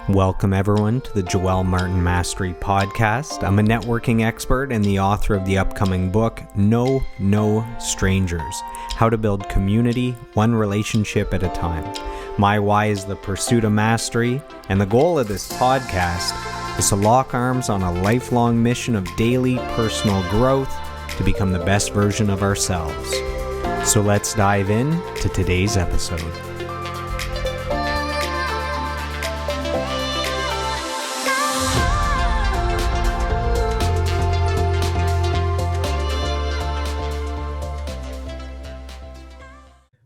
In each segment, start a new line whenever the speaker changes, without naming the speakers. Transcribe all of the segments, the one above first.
Welcome everyone to the Joel Martin Mastery Podcast. I'm a networking expert and the author of the upcoming book, No Strangers, How to Build Community, One Relationship at a Time. My why is the pursuit of mastery, and the goal of this podcast is to lock arms on a lifelong mission of daily personal growth to become the best version of ourselves. So let's dive in to today's episode.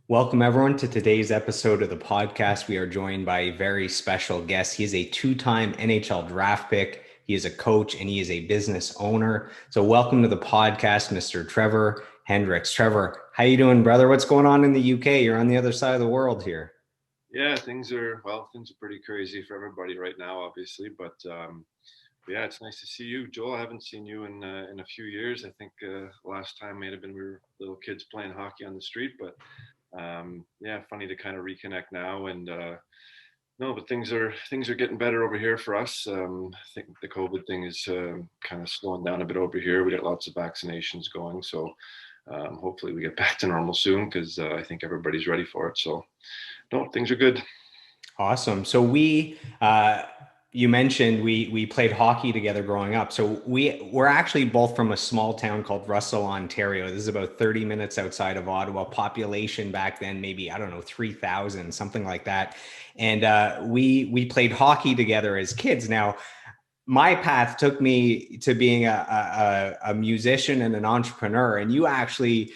Welcome, everyone, to today's episode of the podcast. We are joined by a very special guest. He is a two-time NHL draft pick. He is a coach and he is a business owner. So welcome to the podcast, Mr. Trevor Hendrikx. Trevor, how you doing, brother? What's going on in the UK? You're on the other side of the world here.
Yeah, things are pretty crazy for everybody right now, obviously. But yeah, it's nice to see you, Joel. I haven't seen you in a few years. I think last time may have been we were little kids playing hockey on the street, but yeah, funny to kind of reconnect now. And no, but things are getting better over here for us. I think the COVID thing is kind of slowing down a bit over here. We got lots of vaccinations going, so hopefully we get back to normal soon because I think everybody's ready for it. So no, things are good.
Awesome. So you mentioned we played hockey together growing up. So we're actually both from a small town called Russell, Ontario. This is about 30 minutes outside of Ottawa. Population back then, maybe, 3,000, something like that. And we played hockey together as kids. Now, my path took me to being a musician and an entrepreneur, and you actually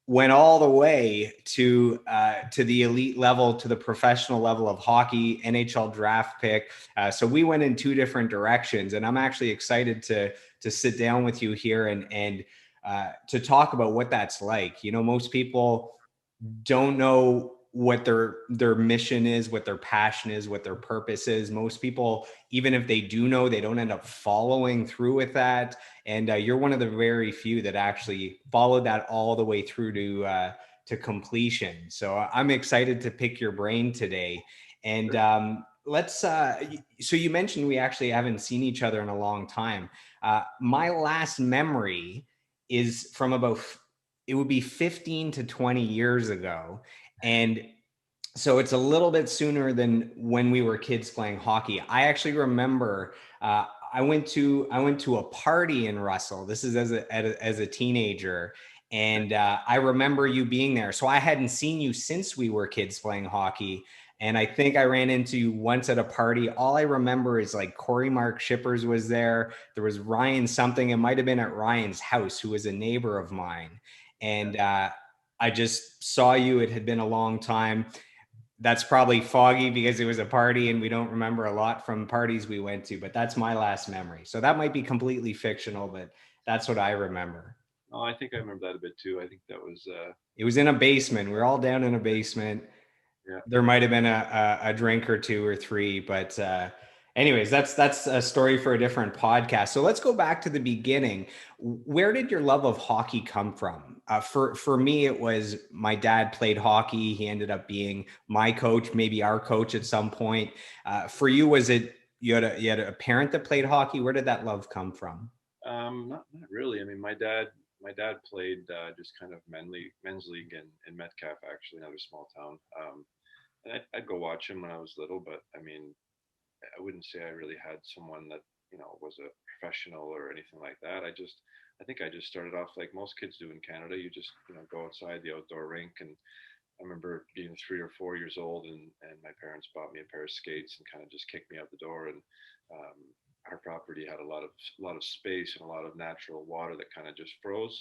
went all the way to the elite level, to the professional level of hockey, NHL draft pick. So we went in two different directions, and I'm actually excited to sit down with you here and to talk about what that's like. You know, most people don't know what their mission is, what their passion is, what their purpose is. Most people, even if they do know, they don't end up following through with that. And you're one of the very few that actually followed that all the way through to completion. So I'm excited to pick your brain today. And so you mentioned we actually haven't seen each other in a long time. My last memory is from it would be 15 to 20 years ago. And so it's a little bit sooner than when we were kids playing hockey. I actually remember I went to a party in Russell. This is as a teenager. And I remember you being there. So I hadn't seen you since we were kids playing hockey. And I think I ran into you once at a party. All I remember is like Corey Mark Shippers was there. There was Ryan something. It might've been at Ryan's house, who was a neighbor of mine. And I just saw you. It had been a long time. That's probably foggy because it was a party and we don't remember a lot from parties we went to, but that's my last memory. So that might be completely fictional, but that's what I remember.
Oh, I think I remember that a bit too. I think that was
it was in a basement. We were all down in a basement.
Yeah.
There might have been a drink or two or three, but anyways, that's a story for a different podcast. So let's go back to the beginning. Where did your love of hockey come from? For me, it was my dad played hockey. He ended up being my coach, maybe our coach at some point. For you, was it you had a parent that played hockey? Where did that love come from?
Not really. I mean, my dad played just kind of men's league in Metcalfe, actually, another small town. And I'd go watch him when I was little, but I mean, I wouldn't say I really had someone that, was a professional or anything like that. I think I just started off like most kids do in Canada. You just, go outside the outdoor rink. And I remember being 3 or 4 years old and my parents bought me a pair of skates and kind of just kicked me out the door. And our property had a lot of space and a lot of natural water that kind of just froze.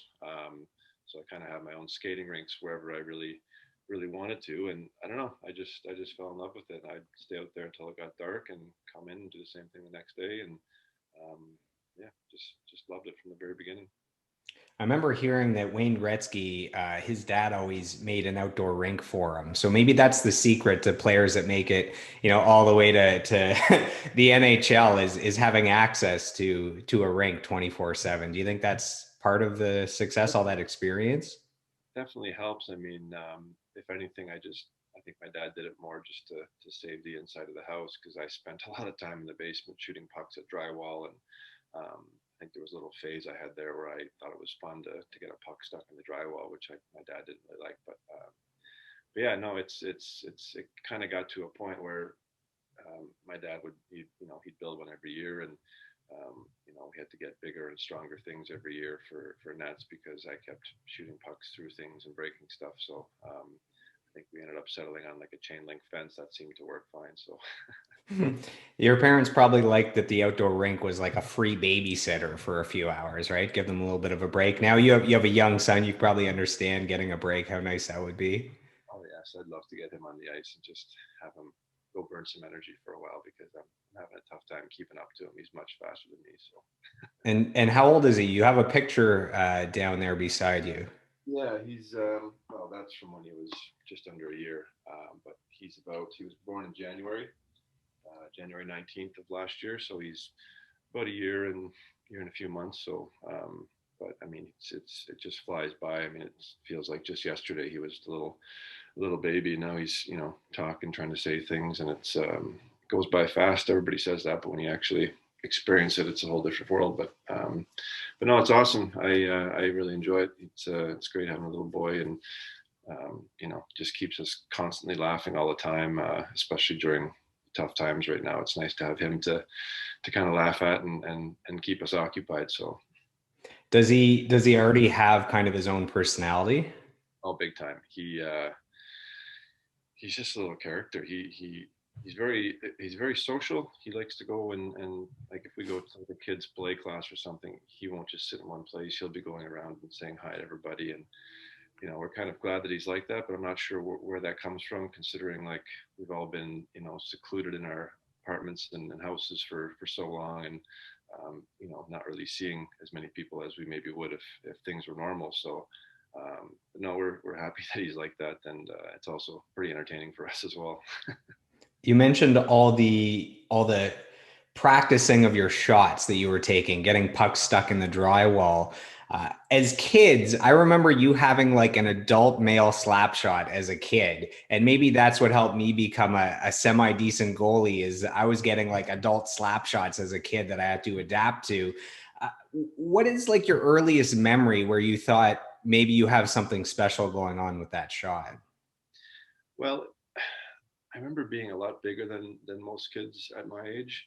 So I kind of had my own skating rinks wherever I really wanted to, and I don't know, I just fell in love with it. I'd stay out there until it got dark and come in and do the same thing the next day, and yeah, just loved it from the very beginning.
I remember hearing that Wayne Gretzky, his dad always made an outdoor rink for him. So maybe that's the secret to players that make it, all the way to the NHL is having access to a rink 24/7. Do you think that's part of the success, all that experience?
Definitely helps. I mean, if anything, I think my dad did it more just to save the inside of the house because I spent a lot of time in the basement shooting pucks at drywall, and I think there was a little phase I had there where I thought it was fun to get a puck stuck in the drywall, which my dad didn't really like. But yeah, no, it kind of got to a point where my dad would he'd build one every year, and we had to get bigger and stronger things every year for nets because I kept shooting pucks through things and breaking stuff. So I think we ended up settling on like a chain link fence that seemed to work fine. So
Your parents probably liked that the outdoor rink was like a free babysitter for a few hours, right? Give them a little bit of a break. Now you have a young son, you probably understand getting a break, how nice that would be.
oh yes, I'd love to get him on the ice and just have him go burn some energy for a while because I'm having a tough time keeping up to him. He's much faster than me. So
And how old is he? You have a picture down there beside you.
yeah, he's well, that's from when he was just under a year. But he was born in January 19th of last year, so he's about a year and a few months. So, but I mean, it just flies by. I mean, it feels like just yesterday he was a little baby. Now he's talking, trying to say things, and goes by fast. Everybody says that, but when you actually experience it, it's a whole different world. But no, it's awesome. I really enjoy it. It's great having a little boy, and just keeps us constantly laughing all the time, especially during tough times right now. It's nice to have him to kind of laugh at and keep us occupied. So,
Does he already have kind of his own personality?
oh, big time. He's just a little character. He's very social. He likes to go and like if we go to like a kids play class or something, he won't just sit in one place. He'll be going around and saying hi to everybody, and we're kind of glad that he's like that, but I'm not sure where that comes from, considering like we've all been, secluded in our apartments and houses for so long, and not really seeing as many people as we maybe would if things were normal. So, but no, we're happy that he's like that, and it's also pretty entertaining for us as well.
You mentioned all the practicing of your shots that you were taking, getting pucks stuck in the drywall. As kids, I remember you having like an adult male slap shot as a kid, and maybe that's what helped me become a semi decent goalie. Is I was getting like adult slap shots as a kid that I had to adapt to. Uh, what is like your earliest memory where you thought maybe you have something special going on with that shot?
Well, I remember being a lot bigger than most kids at my age,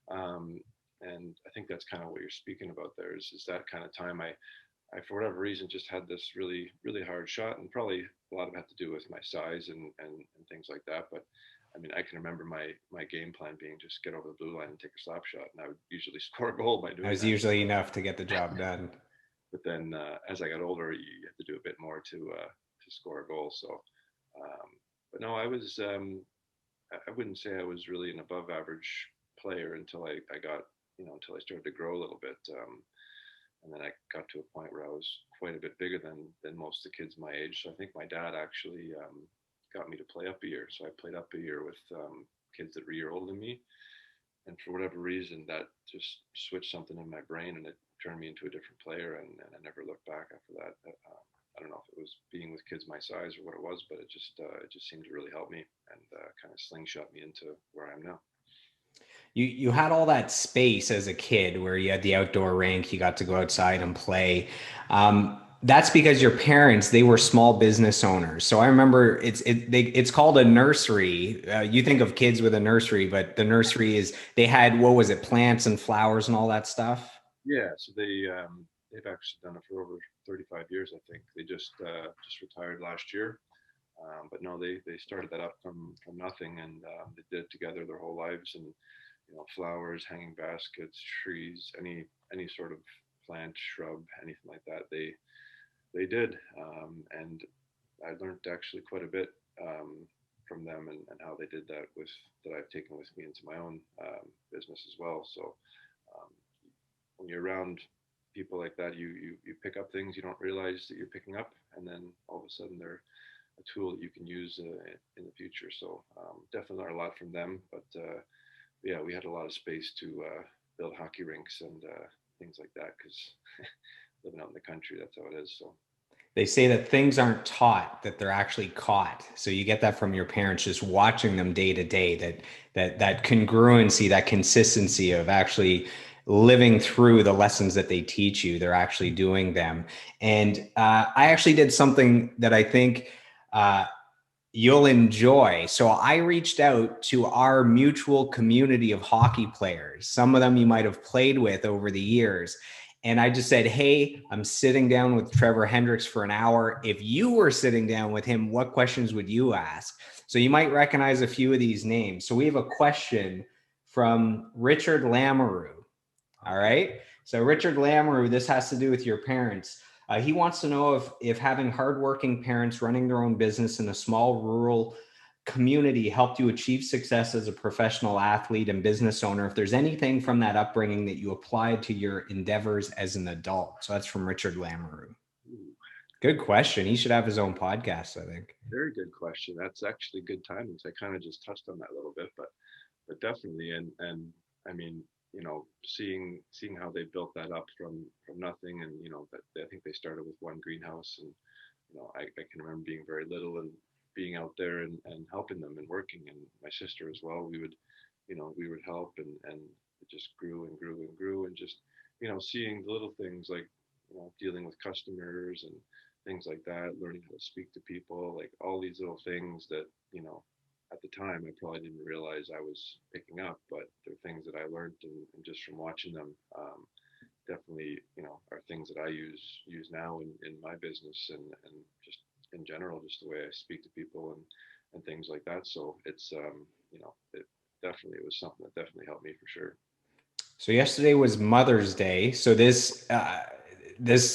um, and I think that's kind of what you're speaking about there. Is that kind of time I for whatever reason just had this really hard shot, and probably a lot of it had to do with my size and things like that. But I mean, I can remember my game plan being just get over the blue line and take a slap shot, and I would usually score a goal by
That
doing
was
that.
usually enough to get the job done.
But then as I got older, you have to do a bit more to score a goal. So, um, but no, I wouldn't say I was really an above average player until I got until I started to grow a little bit. And then I got to a point where I was quite a bit bigger than most of the kids my age. So I think my dad actually got me to play up a year. So I played up a year with kids that were a year older than me, and for whatever reason, that just switched something in my brain, and it turned me into a different player. And I never looked back after that. I don't know if it was being with kids my size or what it was, but it just seemed to really help me and kind of slingshot me into where I am now.
You had all that space as a kid where you had the outdoor rink, you got to go outside and play. That's because your parents, they were small business owners. So I remember it's called a nursery. You think of kids with a nursery, but the nursery is they had what was it, plants and flowers and all that stuff.
Yeah, so they've actually done it for over 35 years. I think they just retired last year. But no, they started that up from nothing, and they did it together their whole lives. And flowers, hanging baskets, trees, any sort of plant, shrub, anything like that. They did, and I learned actually quite a bit from them and how they did that with that I've taken with me into my own business as well. So um, when you're around people like that, you pick up things you don't realize that you're picking up, and then all of a sudden they're a tool that you can use in the future. So definitely learned a lot from them. But yeah, we had a lot of space to build hockey rinks and things like that because living out in the country, that's how it is. So
They say that things aren't taught, that they're actually caught. So you get that from your parents, just watching them day to day, that congruency, that consistency of actually living through the lessons that they teach you. They're actually doing them. And I actually did something that I think uh, you'll enjoy. So I reached out to our mutual community of hockey players, some of them you might have played with over the years. And I just said, hey, I'm sitting down with Trevor Hendrikx for an hour. If you were sitting down with him, what questions would you ask? So you might recognize a few of these names. So we have a question from Richard Lamoureux. All
Okay.
right. So Richard Lamoureux, this has to do with your parents. He wants to know if having hardworking parents running their own business in a small rural community helped you achieve success as a professional athlete and business owner. If there's anything from that upbringing that you applied to your endeavors as an adult. So that's from Richard Lamoureux.
Ooh,
Good question. He should have his own podcast, I think.
very good question. That's actually good timing. So I kind of just touched on that a little bit, but definitely, and I mean, seeing how they built that up from nothing, and that I think they started with one greenhouse, and I can remember being very little and being out there and helping them and working, and my sister as well. We would help, and it just grew and grew and grew, and just seeing the little things like dealing with customers and things like that, learning how to speak to people, like all these little things that at the time I probably didn't realize I was picking up, but they're things that I learned, and just from watching them. Definitely, are things that I use now in my business, and just in general, just the way I speak to people and things like that. So it's it definitely, it was something that definitely helped me for sure.
So yesterday was Mother's Day. So this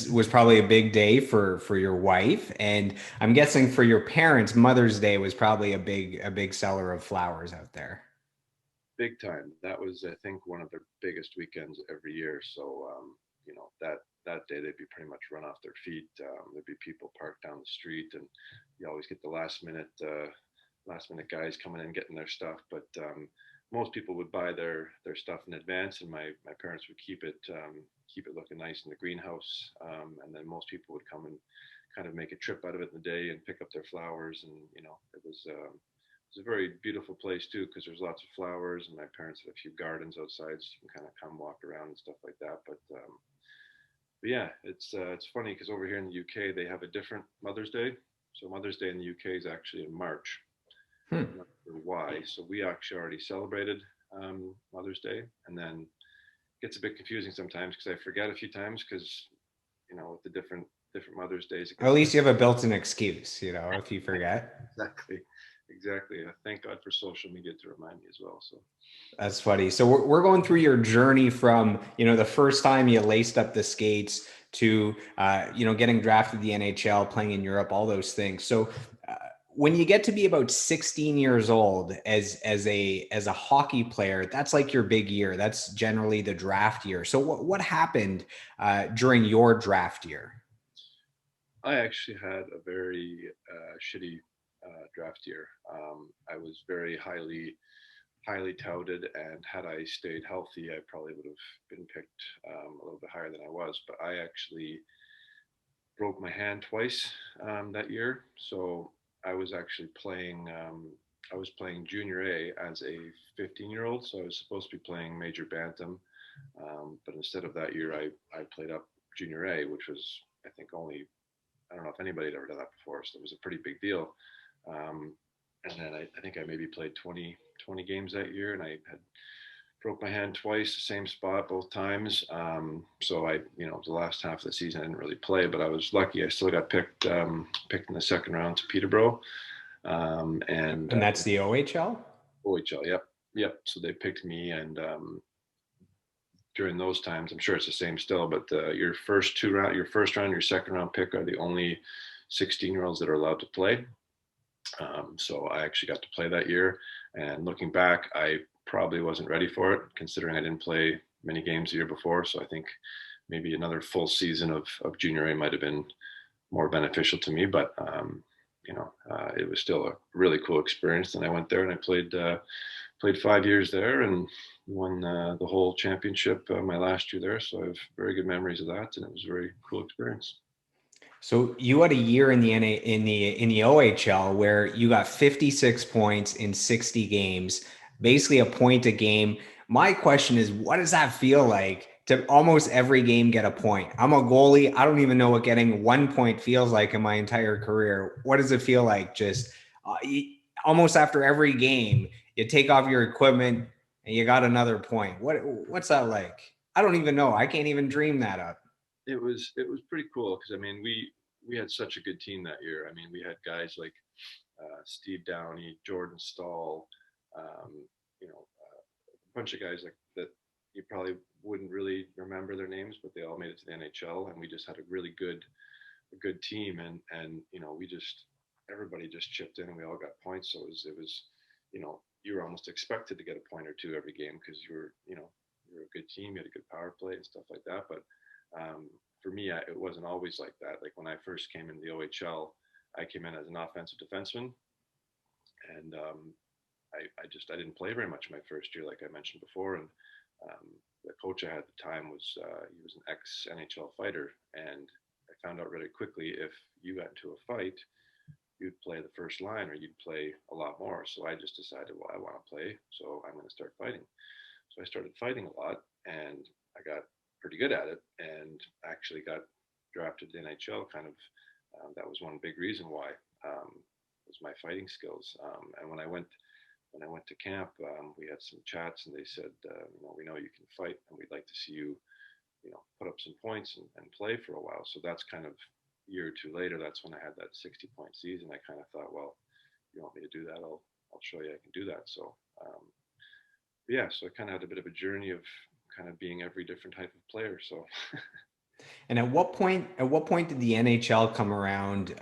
was probably a big day for your wife, and I'm guessing for your parents, Mother's Day was probably a big seller of flowers out there.
Big time. That was, I think, one of their biggest weekends every year. So that day they'd be pretty much run off their feet. There'd be people parked down the street, and you always get the last minute guys coming in getting their stuff. But most people would buy their stuff in advance, and my parents would keep it looking nice in the greenhouse. And then most people would come and kind of make a trip out of it in the day and pick up their flowers. And it was a very beautiful place too, because there's lots of flowers, and my parents had a few gardens outside, so you can kind of come walk around and stuff like that. But yeah, it's funny because over here in the UK they have a different Mother's Day. So Mother's Day in the UK is actually in March.
Hmm.
I'm not sure why. So we actually already celebrated Mother's Day, and then it gets a bit confusing sometimes because I forget a few times because with the different Mother's Days it
At
gets
least you have a built-in excuse, if you forget.
exactly exactly. Thank God for social media to remind me as well. So
That's funny. So we're going through your journey from, the first time you laced up the skates to, getting drafted to the NHL, playing in Europe, all those things. So uh, when you get to be about 16 years old as a hockey player, that's like your big year. That's generally the draft year. So what happened during your draft year?
I actually had a very shitty draft year. I was very highly touted, and had I stayed healthy, I probably would have been picked a little bit higher than I was. But I actually broke my hand twice that year, so I was actually playing. I was playing junior A as a 15-year-old, so I was supposed to be playing major bantam, but instead of that year, I played up junior A, which was, I think, only, I don't know if anybody had ever done that before, so it was a pretty big deal. Um, and then I think I maybe played 20 games that year, and I had broke my hand twice, the same spot both times. So the last half of the season I didn't really play, but I was lucky. I still got picked in the second round to Peterborough, and
And that's the OHL?
OHL. Yep, yep. So they picked me, and during those times, I'm sure it's the same still, but your first round, your second round pick are the only 16-year-olds that are allowed to play. So I actually got to play that year, and looking back, I probably wasn't ready for it, considering I didn't play many games the year before. So I think maybe another full season of junior A might have been more beneficial to me, but it was still a really cool experience. And I went there and I played 5 years there, and won the whole championship my last year there. So I have very good memories of that, and it was a very cool experience.
So you had a year in the in the OHL where you got 56 points in 60 games, basically a point a game. My question is, what does that feel like to almost every game get a point? I'm a goalie. I don't even know what getting 1 point feels like in my entire career. What does it feel like just almost after every game, you take off your equipment and you got another point? What's that like? I don't even know. I can't even dream that up.
It was pretty cool because I mean we had such a good team that year. I mean we had guys like Steve Downey, Jordan Stahl, um, a bunch of guys like that you probably wouldn't really remember their names, but they all made it to the NHL, and we just had a good team, and we just everybody just chipped in, and we all got points. So it was you were almost expected to get a point or two every game because you're a good team, you had a good power play and stuff like that. But for me, it wasn't always like that. Like when I first came in the OHL, I came in as an offensive defenseman, and I didn't play very much my first year, like I mentioned before. And um, the coach I had at the time was he was an ex NHL fighter, and I found out really quickly if you got into a fight, you'd play the first line or you'd play a lot more. So I just decided, well, I want to play, so I'm going to start fighting. So I started fighting a lot, and I got pretty good at it, and actually got drafted to the NHL. Kind of, that was one big reason why was my fighting skills. And when I went to camp, we had some chats, and they said, we know you can fight, and we'd like to see you, put up some points and play for a while. So that's kind of a year or two later. That's when I had that 60-point season. I kind of thought, well, if you want me to do that, I'll show you I can do that. So yeah, so I kind of had a bit of a journey of kind of being every different type of player. So
And at what point did the NHL come around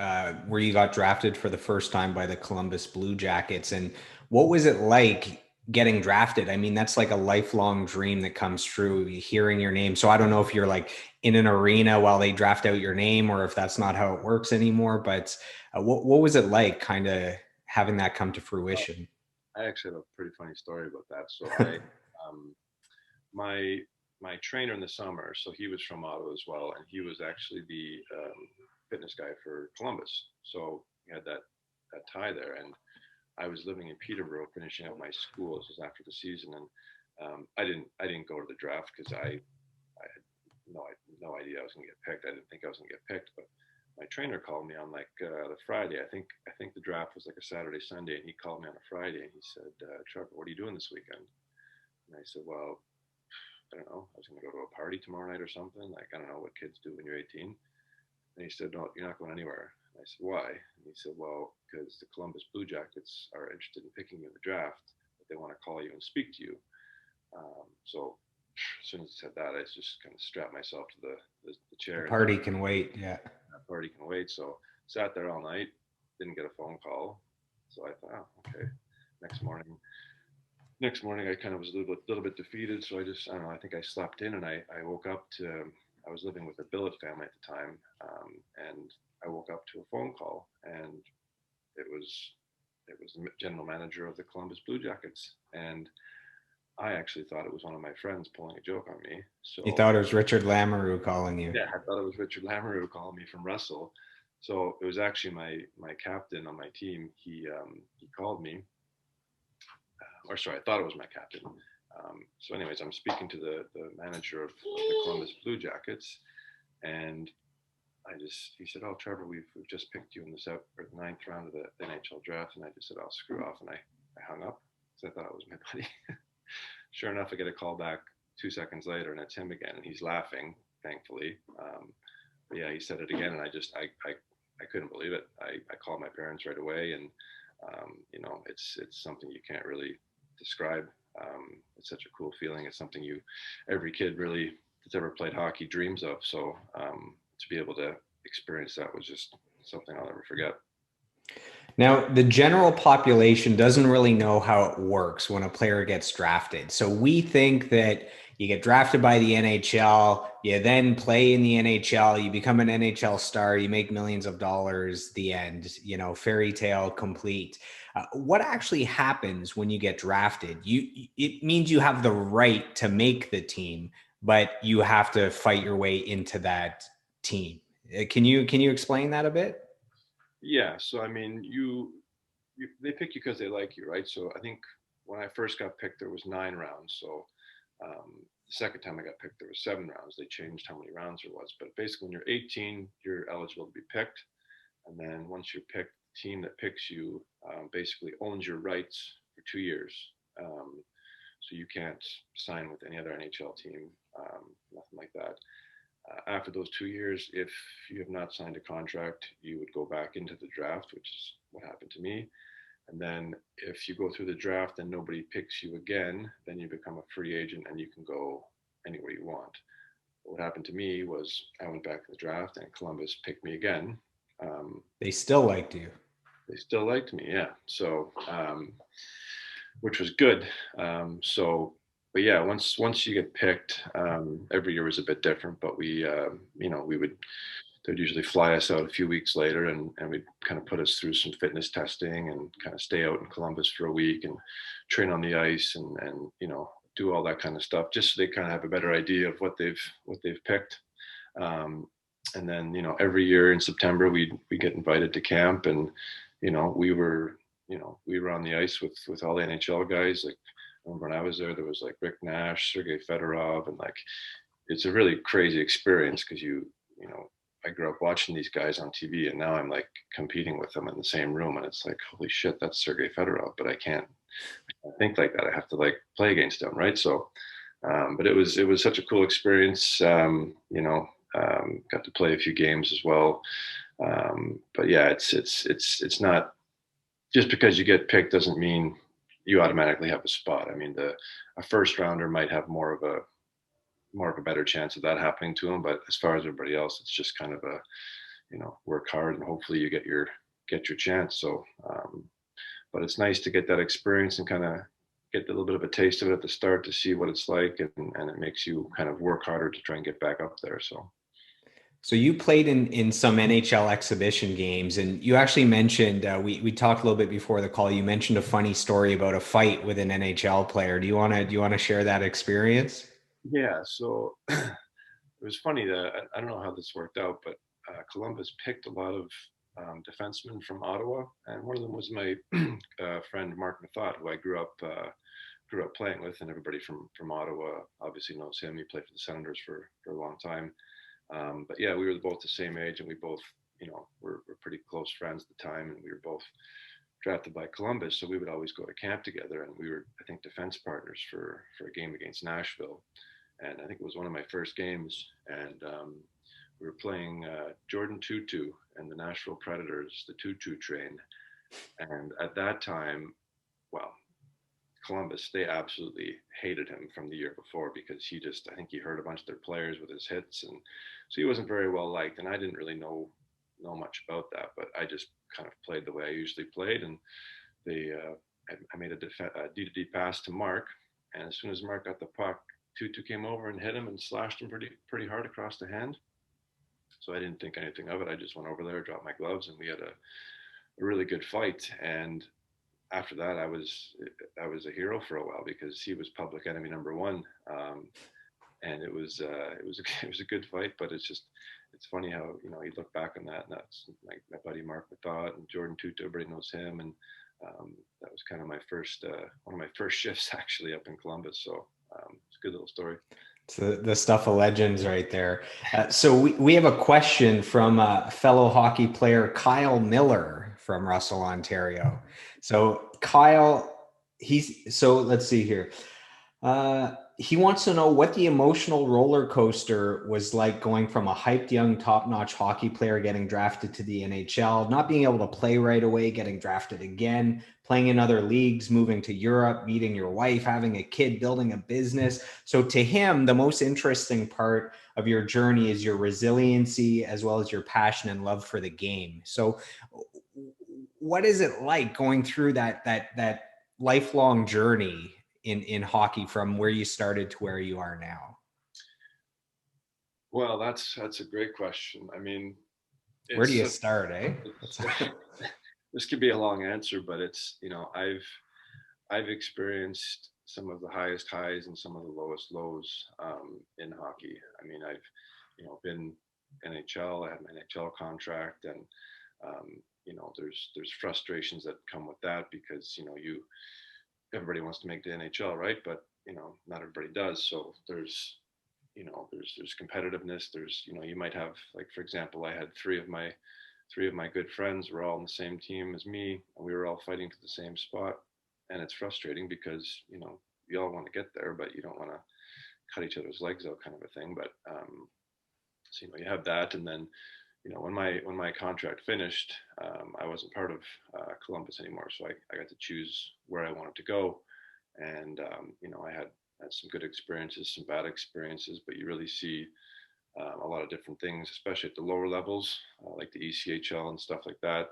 where you got drafted for the first time by the Columbus Blue Jackets? And what was it like getting drafted? I mean, that's like a lifelong dream that comes true, hearing your name. So I don't know if you're like in an arena while they draft out your name or if that's not how it works anymore. But what was it like kind of having that come to
uh,
fruition?
I actually have a pretty funny story about that. So I um, my my trainer in the summer, so he was from Ottawa as well, and he was actually the fitness guy for Columbus. So he had that tie there, and I was living in Peterborough, finishing up my school. This was after the season, and I didn't go to the draft because I had no idea I was going to get picked. I didn't think I was going to get picked, but my trainer called me on like the Friday. I think the draft was like a Saturday Sunday, and he called me on a Friday, and he said, Trevor, what are you doing this weekend? And I said, well, I don't know. I was going to go to a party tomorrow night or something. Like, I don't know what kids do when you're 18. And he said, no, you're not going anywhere. And I said, why? And he said, well, because the Columbus Blue Jackets are interested in picking you in the draft, but they want to call you and speak to you. So as soon as he said that, I just kind of strapped myself to the
The
chair and
party
thought,
can wait. Yeah.
that party can wait. So sat there all night, didn't get a phone call. So I thought, oh, okay. Next morning, next morning I kind of was a little bit defeated. So I don't know. I think I slept in, and I woke up to. I was living with a billet family at the time, and I woke up to a phone call, and it was it was the general manager of the Columbus Blue Jackets, and I actually thought it was one of my friends pulling a joke on me.
You
So
thought it was Richard Lamoureux calling you.
yeah, I thought it was Richard Lamoureux calling me from Russell. So it was actually my captain on my team. He called me, or sorry, I thought it was my captain. So, anyways, I'm speaking to the manager of the Columbus Blue Jackets, and he said, "Oh, Trevor, we've just picked you in the ninth round of the NHL draft," and I just said, "I'll screw off," and I hung up because I thought it was my buddy. Sure enough, I get a call back 2 seconds later, and it's him again, and he's laughing, thankfully. But yeah, he said it again, and I couldn't believe it. I called my parents right away, and it's something you can't really describe. It's such a cool feeling. It's something every kid really that's ever played hockey dreams of. So to be able to experience that was just something I'll never forget.
Now, the general population doesn't really know how it works when a player gets drafted. So we think that you get drafted by the NHL, you then play in the NHL, you become an NHL star, you make millions of dollars, the end, fairy tale complete. What actually happens when you get drafted? It means you have the right to make the team, but you have to fight your way into that team. Can you explain that a bit?
Yeah, so I mean, they pick you because they like you, right? So I think when I first got picked, there was 9 rounds. So the second time I got picked, there was 7 rounds. They changed how many rounds there was, but basically, when you're 18, you're eligible to be picked, and then once you're picked, the team that picks you basically owns your rights for 2 years. Um, so you can't sign with any other NHL team, nothing like that. After those 2 years, if you have not signed a contract, you would go back into the draft, which is what happened to me. And then if you go through the draft and nobody picks you again, then you become a free agent and you can go anywhere you want. What happened to me was I went back to the draft and Columbus picked me again. Um,
They still liked you.
they still liked me, yeah. So, which was good. But yeah, once you get picked, every year was a bit different. But we would they'd usually fly us out a few weeks later, and we'd kind of put us through some fitness testing and kind of stay out in Columbus for a week and train on the ice and do all that kind of stuff, just so they kind of have a better idea of what they've picked. Um, and then every year in September we get invited to camp, and we were on the ice with all the NHL guys. Like, I remember when I was there was like Rick Nash, Sergei Fedorov, and like it's a really crazy experience because I grew up watching these guys on TV, and now I'm like competing with them in the same room, and it's like, holy shit, that's Sergei Fedorov, but I can't think like that. I have to like play against him, right? So, but it was such a cool experience. Got to play a few games as well. But yeah, it's not just because you get picked doesn't mean you automatically have a spot. I mean, a first rounder might have more of a better chance of that happening to him. But as far as everybody else, it's just kind of a work hard and hopefully you get your chance. So, but it's nice to get that experience and kind of get a little bit of a taste of it at the start to see what it's like, and it makes you kind of work harder to try and get back up there. So
So you played in some NHL exhibition games, and you actually mentioned we talked a little bit before the call. You mentioned a funny story about a fight with an NHL player. Do you want to share that experience?
yeah, so it was funny that I don't know how this worked out, but Columbus picked a lot of defensemen from Ottawa, and one of them was my friend Mark Mathot, who I grew up playing with, and everybody from Ottawa obviously knows him. He played for the Senators for a long time. But yeah, we were both the same age, and we both, were pretty close friends at the time, and we were both drafted by Columbus, so we would always go to camp together, and we were, I think, defense partners for a game against Nashville, and I think it was one of my first games, and we were playing Jordan Tutu and the Nashville Predators, the Tutu train, and at that time, well, Columbus, they absolutely hated him from the year before because I think he hurt a bunch of their players with his hits, and so he wasn't very well liked. And I didn't really know much about that, but I just kind of played the way I usually played, and I made a D-to-D pass to Mark, and as soon as Mark got the puck, Tutu came over and hit him and slashed him pretty hard across the hand. So I didn't think anything of it. I just went over there, dropped my gloves, and we had a really good fight. And after that, I was a hero for a while because he was public enemy number one, and it was a good fight. But it's funny how you look back on that, and that's like my buddy Mark Mathot and Jordan Tutu. Everybody knows him, and that was kind of my first one of my first shifts actually up in Columbus. So it's a good little story.
It's the stuff of legends right there. So we have a question from fellow hockey player Kyle Miller from Russell, Ontario. So Kyle, let's see here. He wants to know what the emotional roller coaster was like going from a hyped young top-notch hockey player getting drafted to the NHL, not being able to play right away, getting drafted again, playing in other leagues, moving to Europe, meeting your wife, having a kid, building a business. So to him, the most interesting part of your journey is your resiliency as well as your passion and love for the game. So what is it like going through that lifelong journey in hockey from where you started to where you are now?
Well, that's a great question. I mean,
Where do
it's
you
such,
start, eh?
it's this could be a long answer, but it's I've experienced some of the highest highs and some of the lowest lows in hockey. I mean, I've been NHL. I had my NHL contract, and there's frustrations that come with that because you everybody wants to make the NHL, right? But not everybody does. So there's competitiveness. There's you might have, like, for example, I had three of my good friends were all on the same team as me, and we were all fighting for the same spot. And it's frustrating because you all want to get there, but you don't want to cut each other's legs out, kind of a thing. But so you have that, and then when my contract finished, I wasn't part of Columbus anymore, so I got to choose where I wanted to go, and I had some good experiences, some bad experiences, but you really see a lot of different things, especially at the lower levels, like the ECHL and stuff like that.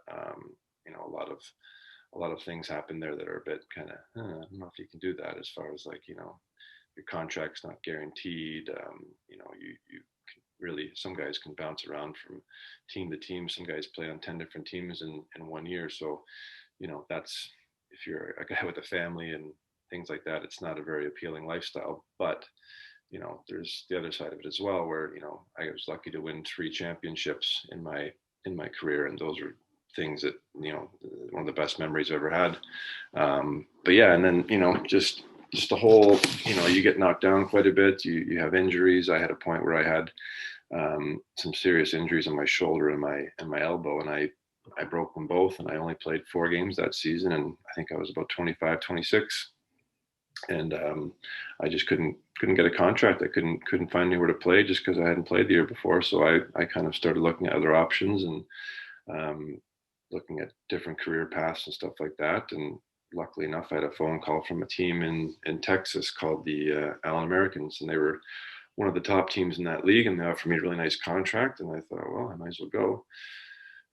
A lot of things happen there that are a bit kind of, I don't know if you can do that, as far as, like, your contract's not guaranteed. You can really, some guys can bounce around from team to team. Some guys play on 10 different teams in 1 year. So, that's, if you're a guy with a family and things like that, it's not a very appealing lifestyle. But there's the other side of it as well, where I was lucky to win 3 championships in my career, and those are things that one of the best memories I've ever had. But yeah, and then just the whole, you get knocked down quite a bit. You have injuries. I had a point where I had some serious injuries on my shoulder and my elbow, and I broke them both, and I only played 4 games that season, and I think I was about 25, 26, and I just couldn't get a contract. I couldn't find anywhere to play just because I hadn't played the year before. So I kind of started looking at other options, and um, looking at different career paths and stuff like that. And luckily enough, I had a phone call from a team in Texas called the Allen Americans, and they were one of the top teams in that league, and they offered me a really nice contract. And I thought, well, I might as well go.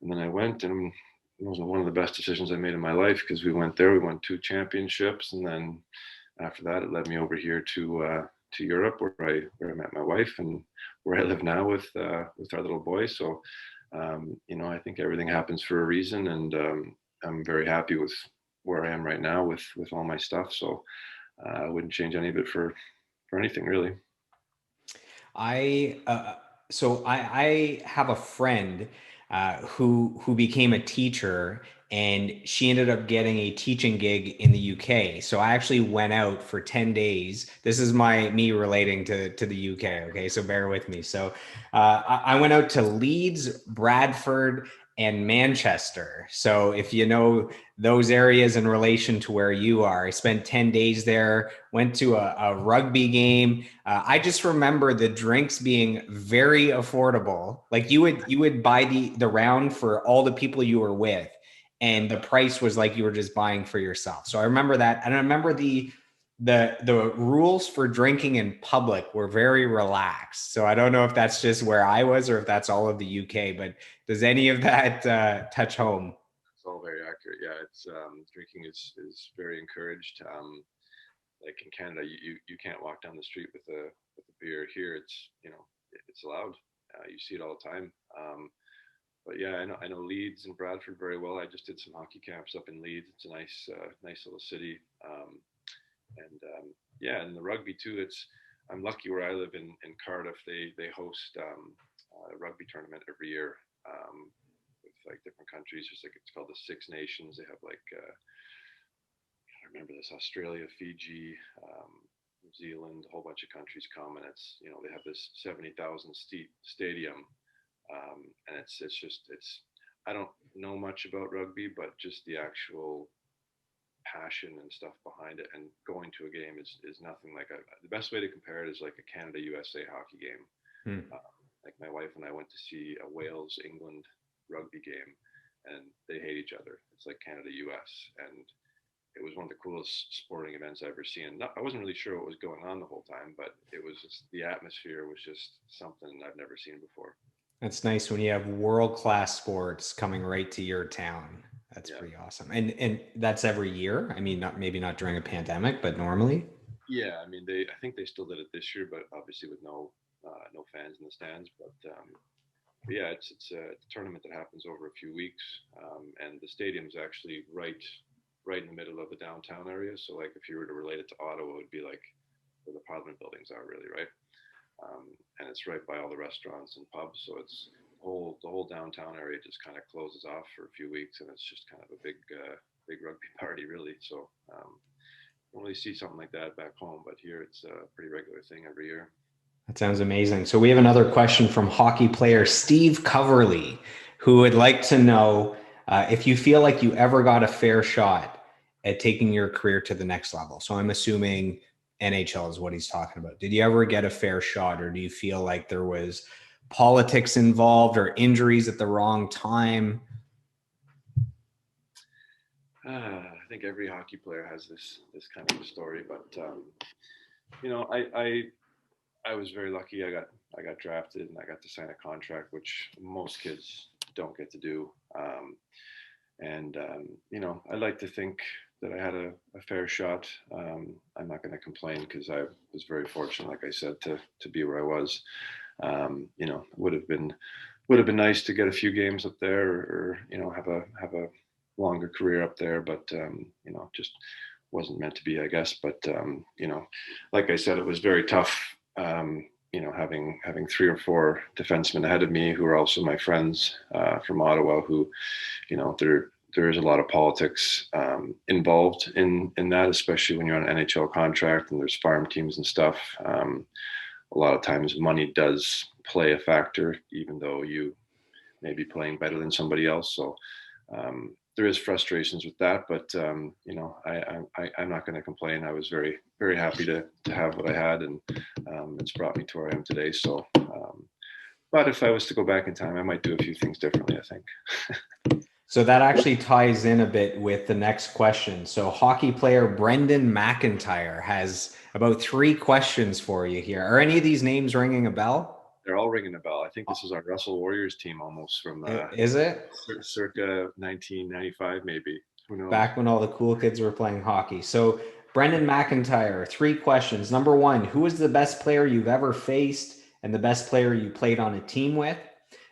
And then I went, and it was one of the best decisions I made in my life, because we went there, we won 2 championships, and then after that, it led me over here to Europe, where I met my wife, and where I live now with our little boy. So I think everything happens for a reason, and I'm very happy with where I am right now with all my stuff. So I wouldn't change any of it for anything, really.
I so I have a friend who became a teacher, and she ended up getting a teaching gig in the UK. So I actually went out for 10 days. This is me relating to the UK. Okay, so bear with me. So I went out to Leeds, Bradford, and Manchester. So if you know those areas in relation to where you are, I spent 10 days there, went to a rugby game. I just remember the drinks being very affordable. Like you would buy the round for all the people you were with, and the price was like you were just buying for yourself. So I remember that, and I remember the rules for drinking in public were very relaxed. So I don't know if that's just where I was or if that's all of the UK, but does any of that touch home?
It's all very accurate. Yeah, it's drinking is very encouraged. Like in Canada, you can't walk down the street with a beer. Here, it's allowed. You see it all the time. But yeah, I know Leeds and Bradford very well. I just did some hockey camps up in Leeds. It's a nice little city. And Yeah, and the rugby too. I'm lucky where I live in Cardiff. They host a rugby tournament every year, with like different countries. It's called the Six Nations. They have, like, I remember this: Australia, Fiji, New Zealand, a whole bunch of countries come, and they have this 70,000 seat stadium, and it's I don't know much about rugby, but just the actual passion and stuff behind it, and going to a game is nothing like the best way to compare it is like a Canada USA hockey game.
Hmm.
Like, my wife and I went to see a Wales England rugby game, and they hate each other. It's like Canada US, and it was one of the coolest sporting events I've ever seen. I wasn't really sure what was going on the whole time, but it was just, the atmosphere was just something I've never seen before.
That's nice when you have world class sports coming right to your town. That's
Yeah.
pretty awesome. And that's every year. I mean, not maybe not during a pandemic, but normally.
Yeah, I mean, I think they still did it this year, but obviously with no fans in the stands. But yeah, it's a tournament that happens over a few weeks, and the stadium's actually right in the middle of the downtown area. So, like, if you were to relate it to Ottawa, it would be like where the Parliament buildings are, really, right? and it's right by all the restaurants and pubs. So it's the whole downtown area just kind of closes off for a few weeks, and it's just kind of a big rugby party, really. So don't really see something like that back home, but here it's a pretty regular thing every year.
That sounds amazing. So we have another question from hockey player Steve Coverly, who would like to know if you feel like you ever got a fair shot at taking your career to the next level. So I'm assuming NHL is what he's talking about. Did you ever get a fair shot, or do you feel like there was politics involved or injuries at the wrong time?
I think every hockey player has this kind of a story, but you know, I was very lucky. I got drafted and I got to sign a contract, which most kids don't get to do. And you know, I like to think that I had a fair shot. I'm not going to complain because I was very fortunate, like I said, to be where I was. You know, would have been nice to get a few games up there, or you know, have a longer career up there, but you know, just wasn't meant to be, I guess. But you know, like I said, it was very tough. You know, having three or four defensemen ahead of me who are also my friends from Ottawa, who, you know, there is a lot of politics involved in that, especially when you're on an NHL contract and there's farm teams and stuff. A lot of times, money does play a factor, even though you may be playing better than somebody else. So there is frustrations with that, but you know, I'm not going to complain. I was very happy to have what I had, and it's brought me to where I am today. So, but if I was to go back in time, I might do a few things differently, I think.
So that actually ties in a bit with the next question. So hockey player Brendan McIntyre has about 3 questions for you here. Are any of these names ringing a bell?
They're all ringing a bell. I think this is our Russell Warriors team almost from
Is it?
circa 1995, maybe. Who knows?
Back when all the cool kids were playing hockey. So Brendan McIntyre, 3 questions. Number one, who is the best player you've ever faced and the best player you played on a team with?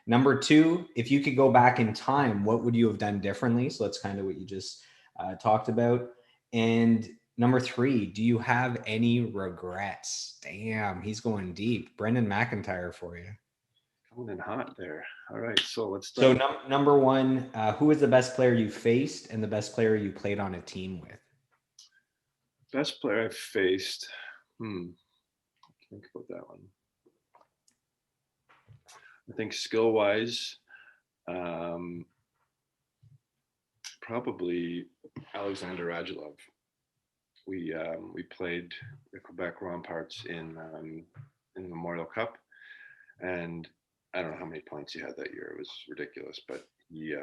Number two, if you could go back in time, what would you have done differently? So that's kind of what you just talked about. And number three, do you have any regrets? Damn, he's going deep. Brendan McIntyre for you.
Coming in hot there. All right, so let's start.
So number one, who is the best player you faced and the best player you played on a team with?
Best player I've faced. Think about that one. I think skill wise, probably Alexander Radulov. We played the Quebec Remparts in Memorial Cup, and I don't know how many points he had that year. It was ridiculous, but he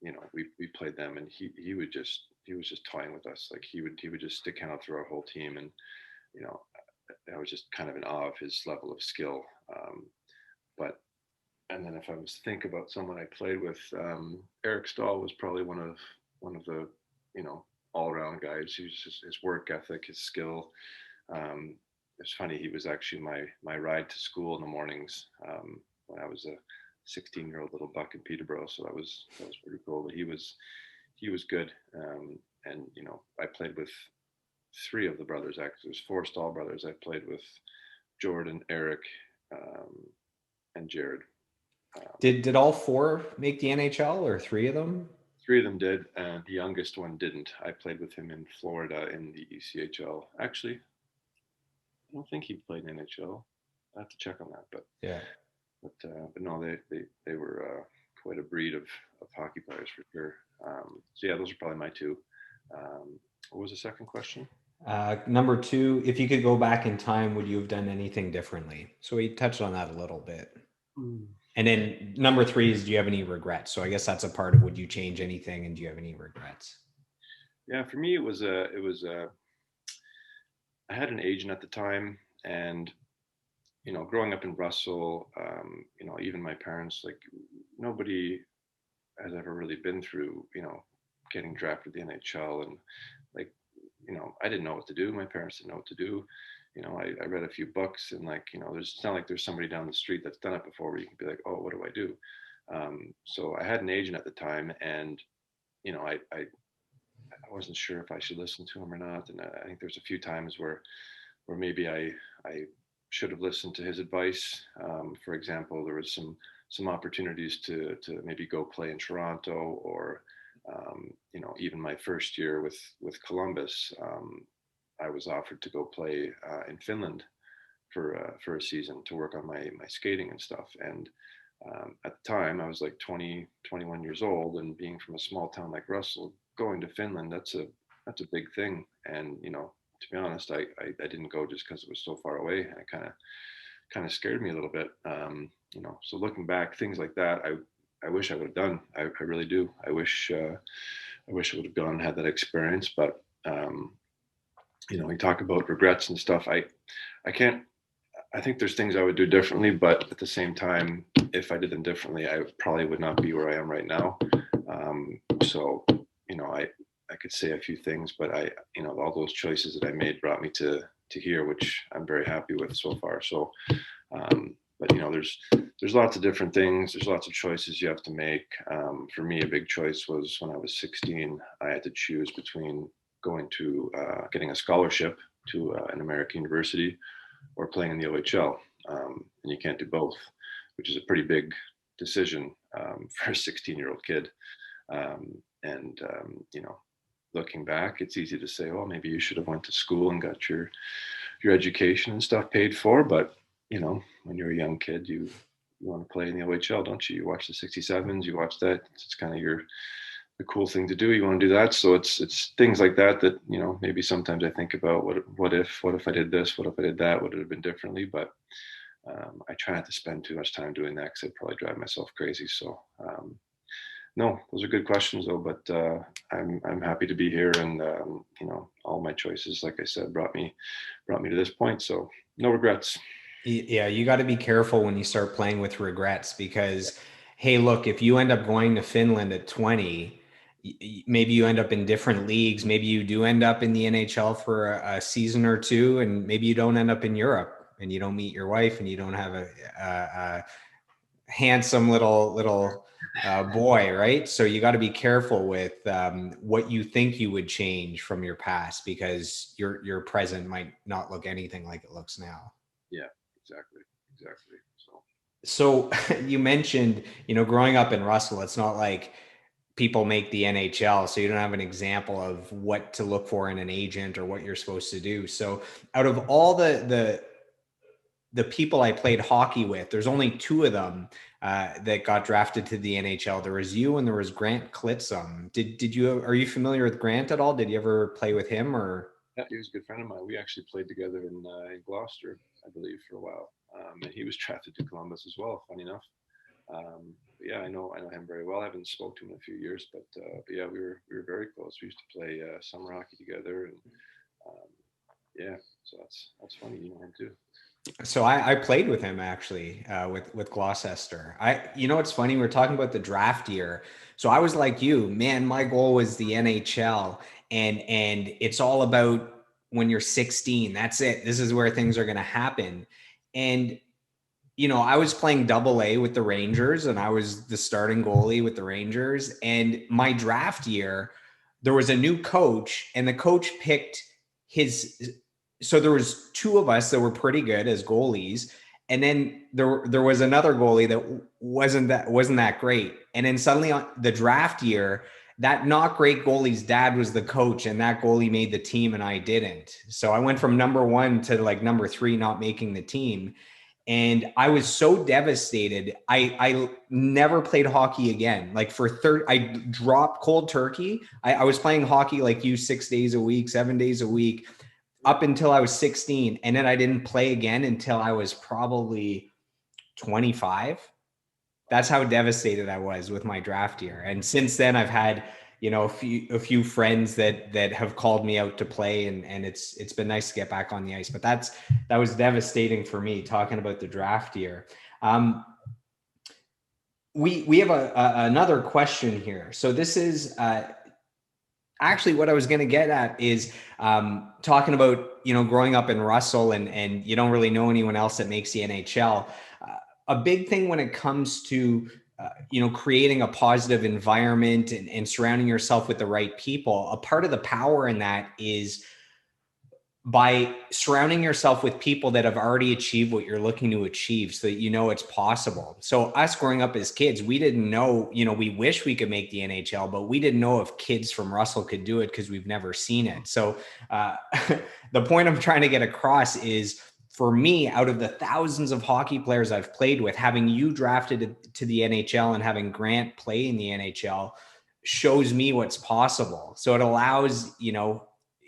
you know, we played them, and he was just toying with us. Like he would just stick out through our whole team, and you know, I was just kind of in awe of his level of skill. But and then if I was to think about someone I played with, Eric Stahl was probably one of the, you know, all around guys. He was just, his work ethic, his skill. It's funny. He was actually my ride to school in the mornings when I was a 16-year-old little buck in Peterborough. So that was pretty cool. But he was good. And you know, I played with three of the brothers. Actually, there's four Stahl brothers. I played with Jordan, Eric, and Jared.
Did all four make the NHL or three of them?
Three of them did, and the youngest one didn't. I played with him in Florida in the ECHL. Actually, I don't think he played in NHL. I have to check on that,
Yeah.
but no, they were quite a breed of hockey players for sure. So yeah, those are probably my two. What was the second question?
Number two, if you could go back in time, would you have done anything differently? So we touched on that a little bit. And then number three is, do you have any regrets? So I guess that's a part of, would you change anything, and do you have any regrets?
Yeah, for me, it was I had an agent at the time, and you know, growing up in Russell, you know, even my parents, like nobody has ever really been through, you know, getting drafted to the NHL, and like, you know, I didn't know what to do. My parents didn't know what to do. You know, I read a few books, and like, you know, it's not like there's somebody down the street that's done it before where you can be like, oh, what do I do? So I had an agent at the time, and you know, I wasn't sure if I should listen to him or not, and I think there's a few times where maybe I should have listened to his advice. For example, there was some opportunities to maybe go play in Toronto, or even my first year with Columbus, I was offered to go play in Finland for a season to work on my skating and stuff. And at the time, I was like 20, 21 years old, and being from a small town like Russell, going to Finland, that's a big thing. And to be honest, I didn't go just because it was so far away, and it kind of scared me a little bit. So looking back, things like that, I wish I would have done. I really do. I wish I would have gone and had that experience. But we talk about regrets and stuff. I can't. I think there's things I would do differently, but at the same time, if I did them differently, I probably would not be where I am right now. So, I could say a few things, but all those choices that I made brought me to here, which I'm very happy with so far. So, but there's lots of different things. There's lots of choices you have to make. For me, a big choice was when I was 16. I had to choose between going to getting a scholarship to an American university or playing in the OHL. And you can't do both, which is a pretty big decision for a 16-year-old kid. Looking back, it's easy to say, well, maybe you should have went to school and got your education and stuff paid for. But when you're a young kid, you want to play in the OHL, don't you? You watch the 67s, you watch that. It's kind of the cool thing to do. You want to do that. So it's things like that maybe sometimes I think about what if I did this, what if I did that, would it have been differently? But I try not to spend too much time doing that, because I'd probably drive myself crazy. So no, those are good questions though. But I'm happy to be here, and all my choices, like I said, brought me to this point. So no regrets.
Yeah, you got to be careful when you start playing with regrets, because, hey, look, if you end up going to Finland at 20, maybe you end up in different leagues. Maybe you do end up in the NHL for a season or two, and maybe you don't end up in Europe, and you don't meet your wife, and you don't have a handsome little boy, right? So you got to be careful with what you think you would change from your past, because your present might not look anything like it looks now.
Yeah, exactly.
So you mentioned, growing up in Russell, it's not like people make the NHL, so you don't have an example of what to look for in an agent or what you're supposed to do. So out of all the people I played hockey with, there's only two of them that got drafted to the NHL. There was you and there was Grant Klitzum. Are you familiar with Grant at all? Did you ever play with him, or?
Yeah, he was a good friend of mine. We actually played together in Gloucester, I believe, for a while. And he was drafted to Columbus as well, funny enough. Yeah, I know him very well. I haven't spoken to him in a few years, but yeah, we were very close. We used to play summer hockey together, and yeah, so that's funny. You know him too.
So I played with him actually with Gloucester. It's funny, we're talking about the draft year. So I was like you, man. My goal was the NHL, and it's all about when you're 16. That's it. This is where things are going to happen. And I was playing double A with the Rangers, and I was the starting goalie with the Rangers. And my draft year, there was a new coach, and the coach picked his. So there was two of us that were pretty good as goalies, and then there was another goalie that wasn't that great. And then suddenly on the draft year, that not great goalie's dad was the coach, and that goalie made the team, and I didn't. So I went from number one to like number three, not making the team. And I was so devastated. I never played hockey again. Like I dropped cold turkey. I was playing hockey like you 6 days a week, 7 days a week, up until I was 16. And then I didn't play again until I was probably 25. That's how devastated I was with my draft year. And since then I've had, a few friends that have called me out to play, and it's been nice to get back on the ice. But that was devastating for me, talking about the draft year. We have another question here. So this is actually what I was going to get at is talking about, growing up in Russell, and you don't really know anyone else that makes the NHL. A big thing when it comes to creating a positive environment and surrounding yourself with the right people, a part of the power in that is by surrounding yourself with people that have already achieved what you're looking to achieve so that you know it's possible. So us growing up as kids, we didn't know, we wish we could make the NHL, but we didn't know if kids from Russell could do it because we've never seen it. So uh, the point I'm trying to get across is, for me, out of the thousands of hockey players I've played with, having you drafted to the NHL and having Grant play in the NHL shows me what's possible. So it allows,
Yeah,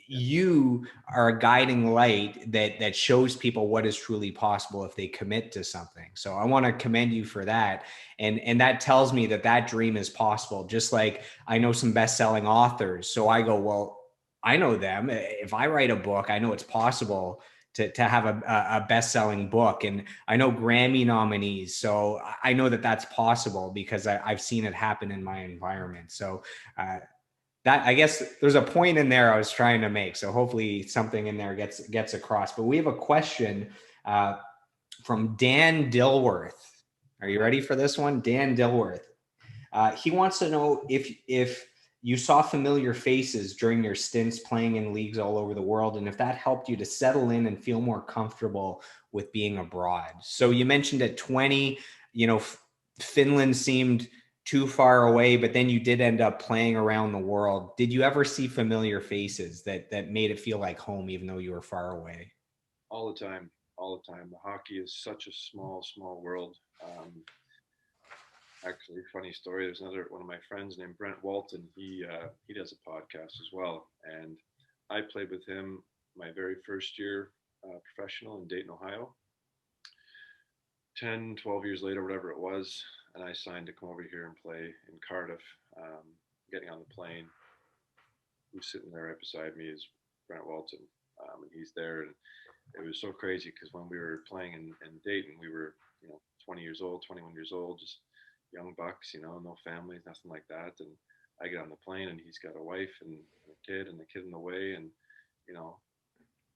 you are a guiding light that shows people what is truly possible if they commit to something. So I want to commend you for that. And that tells me that that dream is possible. Just like I know some best-selling authors. So I go, well, I know them. If I write a book, I know it's possible to have a best-selling book. And I know Grammy nominees. So I know that that's possible because I've seen it happen in my environment. So that, I guess there's a point in there I was trying to make. So hopefully something in there gets across. But we have a question uh, from Dan Dilworth. Are you ready for this one? Dan Dilworth. He wants to know if you saw familiar faces during your stints playing in leagues all over the world, and if that helped you to settle in and feel more comfortable with being abroad. So you mentioned at 20, Finland seemed too far away, but then you did end up playing around the world. Did you ever see familiar faces that made it feel like home, even though you were far away?
all the time, all the time. The hockey is such a small world. Actually, funny story. There's another one of my friends named Brent Walton. He does a podcast as well, and I played with him my very first year professional in Dayton, Ohio. 10, 12 years later, whatever it was, and I signed to come over here and play in Cardiff. Getting on the plane, who's sitting there right beside me is Brent Walton, and he's there, and it was so crazy because when we were playing in Dayton, we were 20 years old, 21 years old, just young bucks, no families, nothing like that. And I get on the plane, and he's got a wife and a kid in the way, and you know,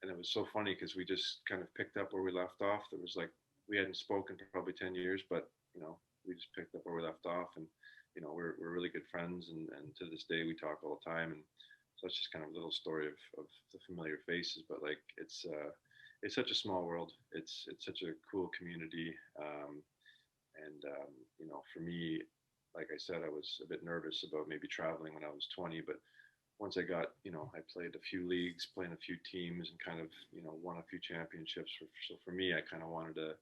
and it was so funny because we just kind of picked up where we left off. There was like we hadn't spoken for probably 10 years, but we just picked up where we left off, and we're really good friends, and to this day we talk all the time. And so it's just kind of a little story of the familiar faces, but like it's such a small world. It's such a cool community, and for me, like I said, I was a bit nervous about maybe traveling when I was 20, but once I got, I played a few leagues, playing a few teams, and kind of, won a few championships. So for me, I kind of wanted a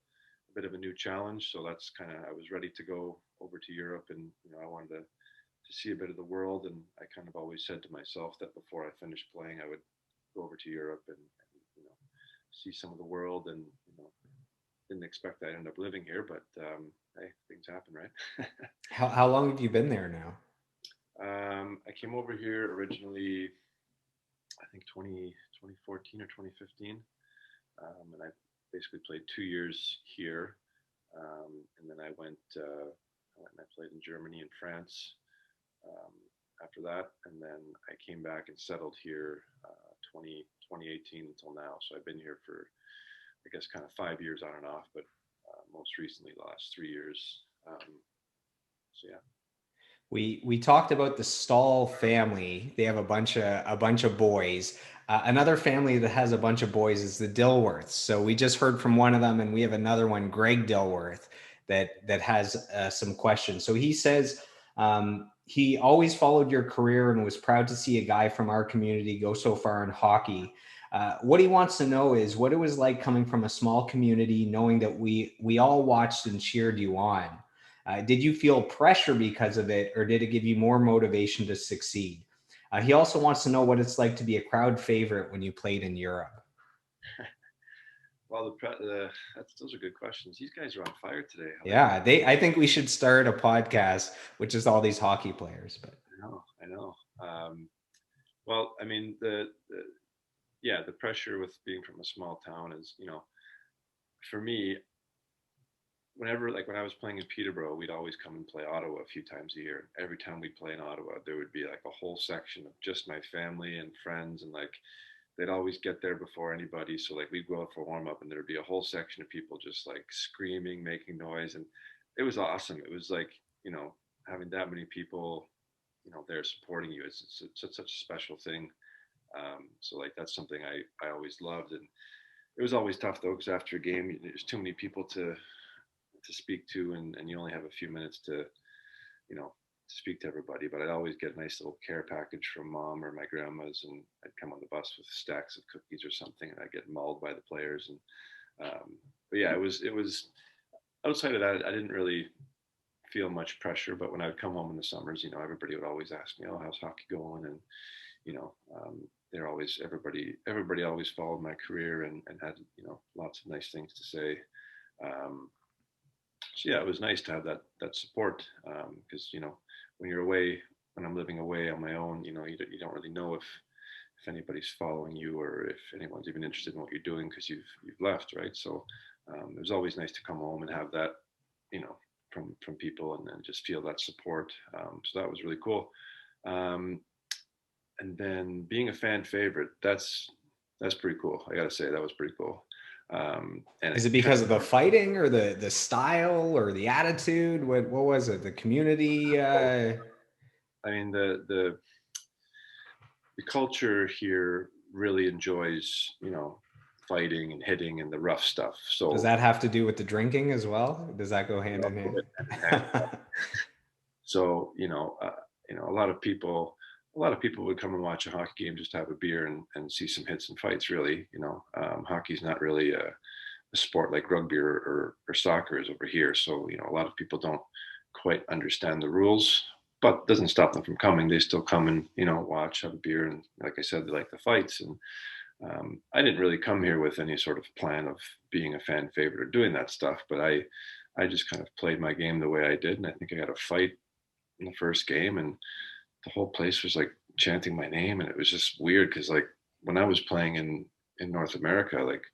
bit of a new challenge. So that's kind of, I was ready to go over to Europe, and, I wanted to see a bit of the world. And I kind of always said to myself that before I finished playing, I would go over to Europe and see some of the world. And, didn't expect I'd end up living here, but hey, things happen, right?
How long have you been there now?
I came over here originally, I think 2014 or 2015. And I basically played 2 years here. And then I went and I played in Germany and France um, after that. And then I came back and settled here 2018 until now. So I've been here for, I guess, kind of 5 years on and off, but most recently the last 3 years. So yeah.
We talked about the Stahl family. They have a bunch of boys. Another family that has a bunch of boys is the Dilworths. So we just heard from one of them, and we have another one, Greg Dilworth, that has some questions. So he says he always followed your career and was proud to see a guy from our community go so far in hockey. What he wants to know is what it was like coming from a small community, knowing that we all watched and cheered you on. Did you feel pressure because of it, or did it give you more motivation to succeed? He also wants to know what it's like to be a crowd favorite when you played in Europe.
Well, those are good questions. These guys are on fire today. I like.
Yeah, I think we should start a podcast with just all these hockey players. But
I know. Well, I mean, yeah, the pressure with being from a small town is, for me, whenever, like when I was playing in Peterborough, we'd always come and play Ottawa a few times a year. Every time we'd play in Ottawa, there would be like a whole section of just my family and friends, and like they'd always get there before anybody. So like we'd go out for warm up, and there'd be a whole section of people just like screaming, making noise, and it was awesome. It was like having that many people, there supporting you. It's such a special thing. So like that's something I always loved, and it was always tough though because after a game there's too many people to speak to, and you only have a few minutes to you know to speak to everybody. But I'd always get a nice little care package from mom or my grandma's, and I'd come on the bus with stacks of cookies or something, and I'd get mauled by the players. And but yeah, it was outside of that, I didn't really feel much pressure. But when I would come home in the summers, everybody would always ask me, "Oh, how's hockey going?" And you know, um, they're always everybody always followed my career and had lots of nice things to say. Um, so yeah, it was nice to have that support because when you're away, when I'm living away on my own, you don't really know if anybody's following you or if anyone's even interested in what you're doing because you've left, right? So it was always nice to come home and have that, you know, from people and just feel that support. So that was really cool. Um, and then being a fan favorite, that's pretty cool. I gotta say that was pretty cool. And
Is it
it kind
because of the fighting or the style or the attitude? What was it? The community?
of, I mean, the culture here really enjoys, fighting and hitting and the rough stuff.
Does
So
that have to do with the drinking as well? Does that go
a
hand
lot
in
of
hand?
it hand in hand. So a lot of people would come and watch a hockey game just to have a beer and see some hits and fights. Really, hockey's not really a sport like rugby or soccer is over here. So a lot of people don't quite understand the rules, but doesn't stop them from coming. They still come and watch, have a beer, and like I said, they like the fights. And I didn't really come here with any sort of plan of being a fan favorite or doing that stuff, but I just kind of played my game the way I did, and I think I got a fight in the first game, and the whole place was like chanting my name, and it was just weird because like when I was playing in North America, like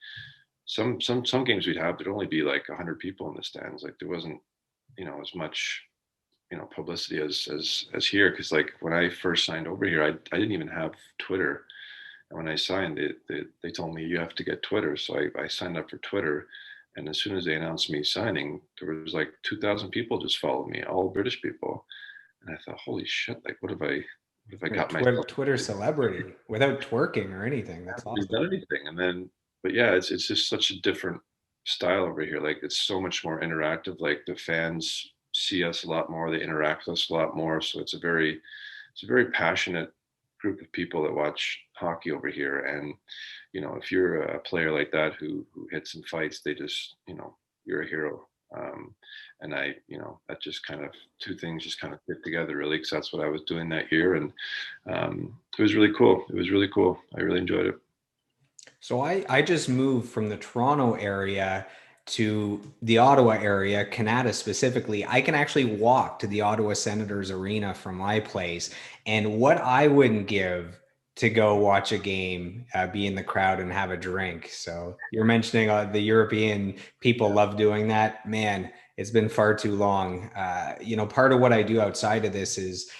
some games we'd have, there'd only be like 100 people in the stands. Like there wasn't as much publicity as here because like when I first signed over here, I didn't even have Twitter. And when I signed it, they told me you have to get Twitter. So I signed up for Twitter. And as soon as they announced me signing, there was like 2,000 people just followed me, all British people. And I thought, holy shit, like what have I
You're a
got myself
Twitter
into?
celebrity without twerking or anything.
I
That's
haven't really
awesome.
done anything. And then, but yeah, it's just such a different style over here. Like it's so much more interactive. Like the fans see us a lot more, they interact with us a lot more. So it's a very passionate group of people that watch hockey over here. And if you're a player like that who hits and fights, they just you're a hero. Um, and that just kind of two things just kind of fit together really because that's what I was doing that year, and it was really cool. It was really cool. I really enjoyed it.
So I just moved from the Toronto area to the Ottawa area, Canada specifically. I can actually walk to the Ottawa Senators Arena from my place. And what I wouldn't give to go watch a game, be in the crowd and have a drink. So you're mentioning the European people
Yeah,
love doing that. Man, it's been far too long. Part of what I do outside of this is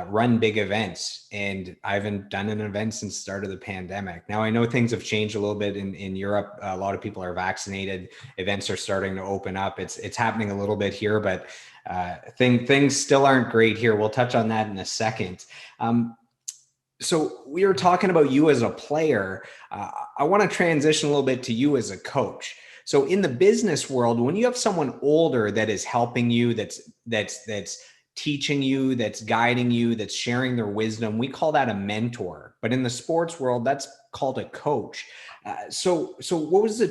run big events, and I haven't done an event since the start of the pandemic. Now I know things have changed a little bit in Europe. A lot of people are vaccinated. Events are starting to open up. It's happening a little bit here, but things still aren't great here. We'll touch on that in a second. So we were talking about you as a player. I want to transition a little bit to you as a coach. So in the business world, when you have someone older that is helping you, that's teaching you, that's guiding you, that's sharing their wisdom, we call that a mentor. But in the sports world, that's called a coach. So what was the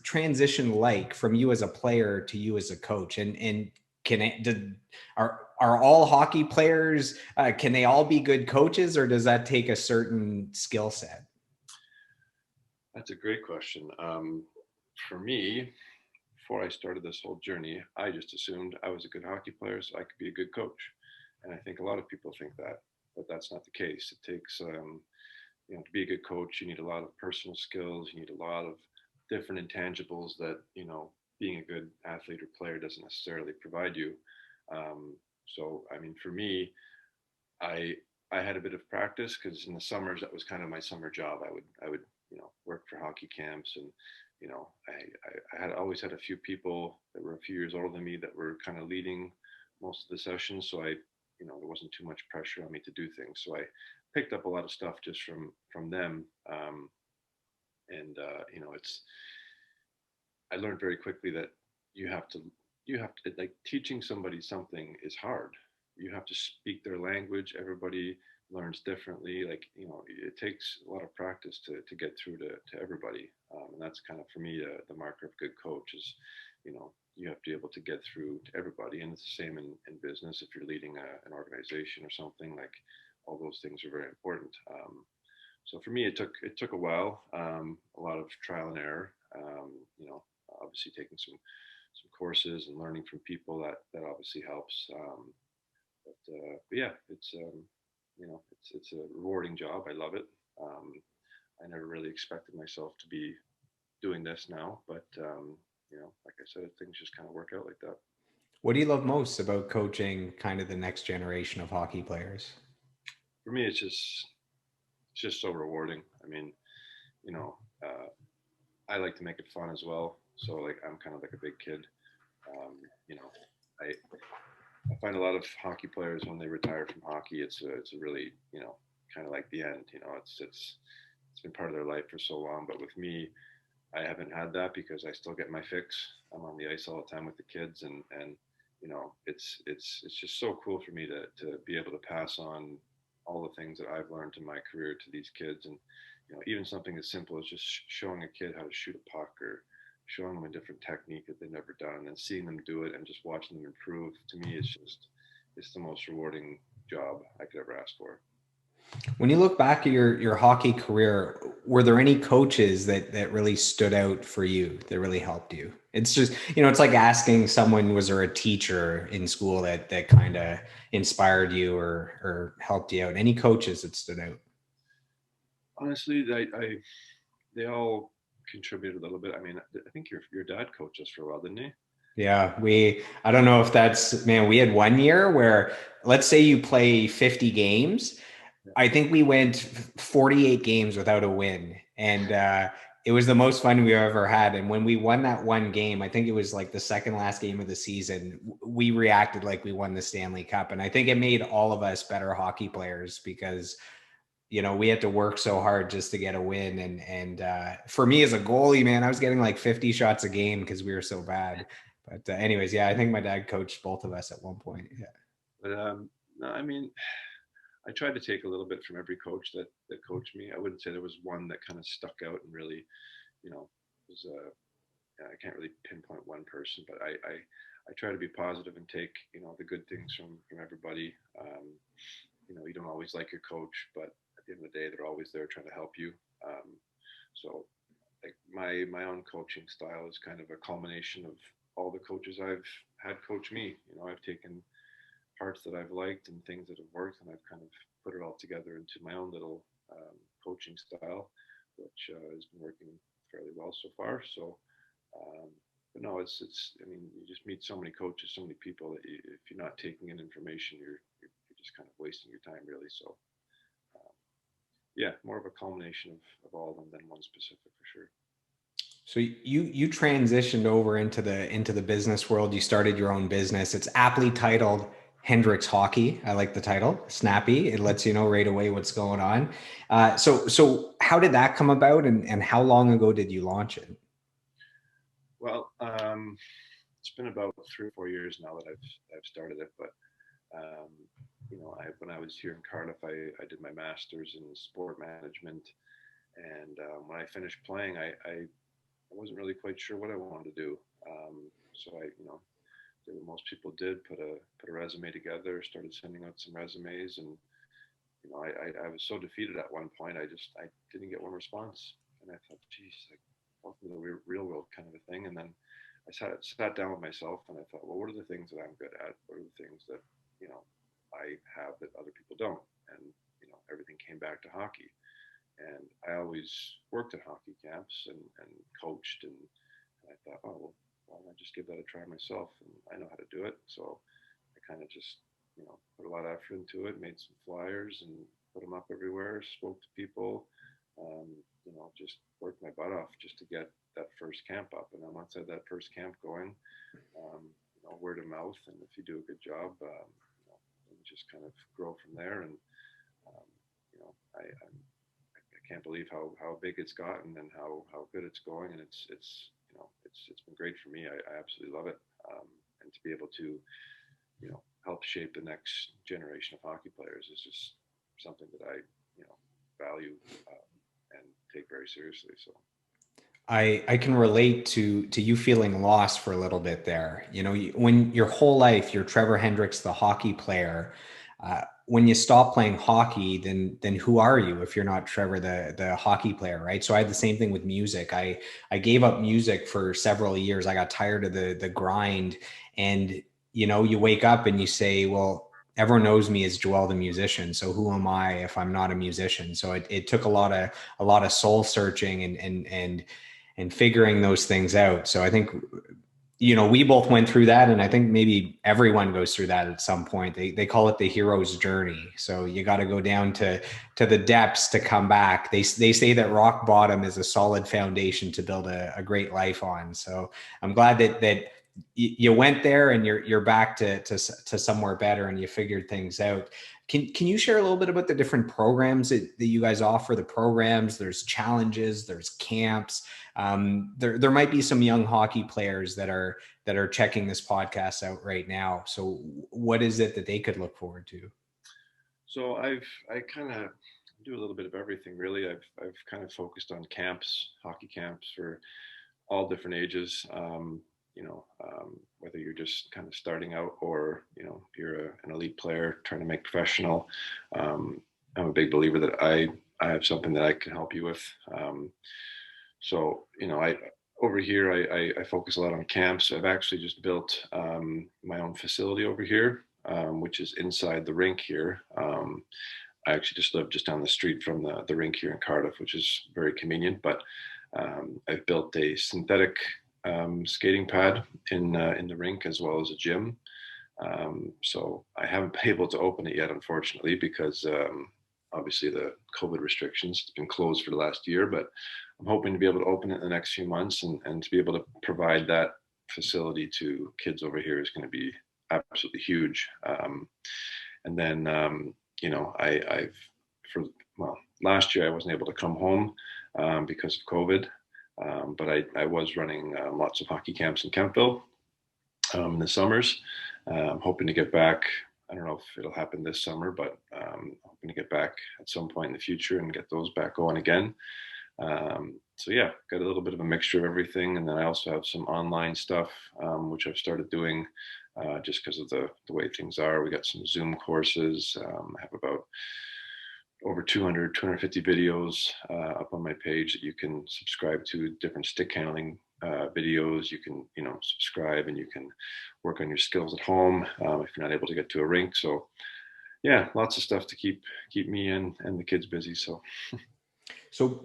transition like from you as a player to you as a coach? And can it did are all hockey players, can they all be good coaches, or does that take a certain skill set?
that's a great question. For me, before I started this whole journey, I just assumed I was a good hockey player, so I could be a good coach. And I think a lot of people think that, but that's not the case. It takes, to be a good coach, you need a lot of personal skills. You need a lot of different intangibles that, being a good athlete or player doesn't necessarily provide you. So, I mean, for me, I I had a bit of practice because in the summers that was kind of my summer job. I would work for hockey camps, and I had always had a few people that were a few years older than me that were kind of leading most of the sessions. So there wasn't too much pressure on me to do things. So I picked up a lot of stuff just from them. And it's I learned very quickly that you have to like teaching somebody something is hard. You have to speak their language. Everybody learns differently. Like it takes a lot of practice to get through to everybody, and that's kind of for me the marker of a good coach is, you have to be able to get through to everybody, and it's the same in business. If you're leading an organization or something, like all those things are very important. So for me, it took a while, a lot of trial and error. Obviously taking some courses and learning from people that obviously helps. But yeah, it's a rewarding job. I love it. I never really expected myself to be doing this now, but like I said, things just kind of work out like that.
What do you love most about coaching kind of the next generation of hockey players?
For me, it's just so rewarding. I mean, you know, uh, I like to make it fun as well. So like I'm kind of like a big kid. Um, you know, I I find a lot of hockey players when they retire from hockey, it's a really kind of like the end. It's been part of their life for so long. But with me, I haven't had that because I still get my fix. I'm on the ice all the time with the kids, and it's just so cool for me to be able to pass on all the things that I've learned in my career to these kids. And even something as simple as just showing a kid how to shoot a puck, or showing them a different technique that they've never done, and seeing them do it and just watching them improve. To me, it's the most rewarding job I could ever ask for.
When you look back at your hockey career, were there any coaches that really stood out for you, that really helped you? It's just, it's like asking someone, was there a teacher in school that kind of inspired you or helped you out? Any coaches that stood out?
Honestly, they all contributed a little bit. I mean, I think your dad coached us for a while, didn't he?
Yeah, I don't know if that's, man, we had one year where, let's say you play 50 games.
Yeah.
I think we went 48 games without a win. And it was the most fun we ever had. And when we won that one game, I think it was like the second last game of the season, we reacted like we won the Stanley Cup. And I think it made all of us better hockey players because, we had to work so hard just to get a win. And for me as a goalie, man, I was getting like 50 shots a game because we were so bad. But anyways, yeah, I think my dad coached both of us at one point. Yeah.
But no, I mean, I tried to take a little bit from every coach that coached me. I wouldn't say there was one that kind of stuck out and really, was I can't really pinpoint one person, but I try to be positive and take the good things from everybody. You don't always like your coach, but at the end of the day, they're always there trying to help you. So like my own coaching style is kind of a culmination of all the coaches I've had coach me. I've taken parts that I've liked and things that have worked, and I've kind of put it all together into my own little coaching style, which has been working fairly well so far. So, um, but no, it's. I mean, you just meet so many coaches, so many people that if you're not taking in information, you're just kind of wasting your time, really. So, um, yeah, more of a culmination of all of them than one specific for sure.
So you transitioned over into the business world. You started your own business. It's aptly titled Hendrikx Hockey. I like the title, snappy. It lets you know right away what's going on. So how did that come about, and how long ago did you launch it?
Well, it's been about 3 or 4 years now that I've started it, but um, when I was here in Cardiff, I did my master's in sport management, and when I finished playing, I wasn't really quite sure what I wanted to do. So I did what most people did, put a resume together, started sending out some resumes, and I was so defeated at one point. I didn't get one response, and I thought, geez, like welcome to the real world kind of a thing. And then I sat down with myself, and I thought, well, what are the things that I'm good at? What are the things that you know I have that other people don't? And everything came back to hockey. And I always worked at hockey camps and coached, and I thought, oh well, why don't I just give that a try myself? And I know how to do it, so I kind of just put a lot of effort into it, made some flyers and put them up everywhere, spoke to people, um, just worked my butt off just to get that first camp up. And then once I had that first camp going, word of mouth, and if you do a good job, you just kind of grow from there. And um, I can't believe how big it's gotten and how good it's going, and it's been great for me. I absolutely love it, and to be able to help shape the next generation of hockey players is just something that I value and take very seriously. So
I can relate to you feeling lost for a little bit there. When your whole life you're Trevor Hendrikx, the hockey player. When you stop playing hockey, then who are you if you're not Trevor, the hockey player, right? So I had the same thing with music. I gave up music for several years. I got tired of the grind, and you wake up and you say, well, everyone knows me as Joel the musician. So who am I if I'm not a musician? So it took a lot of soul searching and figuring those things out. So I think, we both went through that. And I think maybe everyone goes through that at some point. They call it the hero's journey. So you got to go down to the depths to come back. They say that rock bottom is a solid foundation to build a great life on. So I'm glad that you went there and you're back to somewhere better and you figured things out. Can you share a little bit about the different programs that you guys offer? The programs, there's challenges, there's camps. There might be some young hockey players that are checking this podcast out right now. So what is it that they could look forward to?
so I kind of do a little bit of everything really. I've kind of focused on camps, hockey camps for all different ages. Whether you're just kind of starting out or you're an elite player trying to make professional. I'm a big believer that I have something that I can help you with. I over here I focus a lot on camps. I've actually just built my own facility over here, which is inside the rink here. I actually just live just down the street from the rink here in Cardiff, which is very convenient. But I've built a synthetic skating pad in the rink as well as a gym. So I haven't been able to open it yet, unfortunately, because obviously the COVID restrictions. It's been closed for the last year, but I'm hoping to be able to open it in the next few months and to be able to provide that facility to kids over here is going to be absolutely huge. And then, I've for well, last year I wasn't able to come home because of COVID, but I was running lots of hockey camps in Kempville in the summers. I'm hoping to get back. I don't know if it'll happen this summer, but hoping to get back at some point in the future and get those back going again. So yeah, got a little bit of a mixture of everything, and then I also have some online stuff which I've started doing just because of the way things are. We got some Zoom courses. I have about over 250 videos up on my page that you can subscribe to, different stick handling videos. You can subscribe and you can work on your skills at home if you're not able to get to a rink. So yeah, lots of stuff to keep me and the kids busy.
So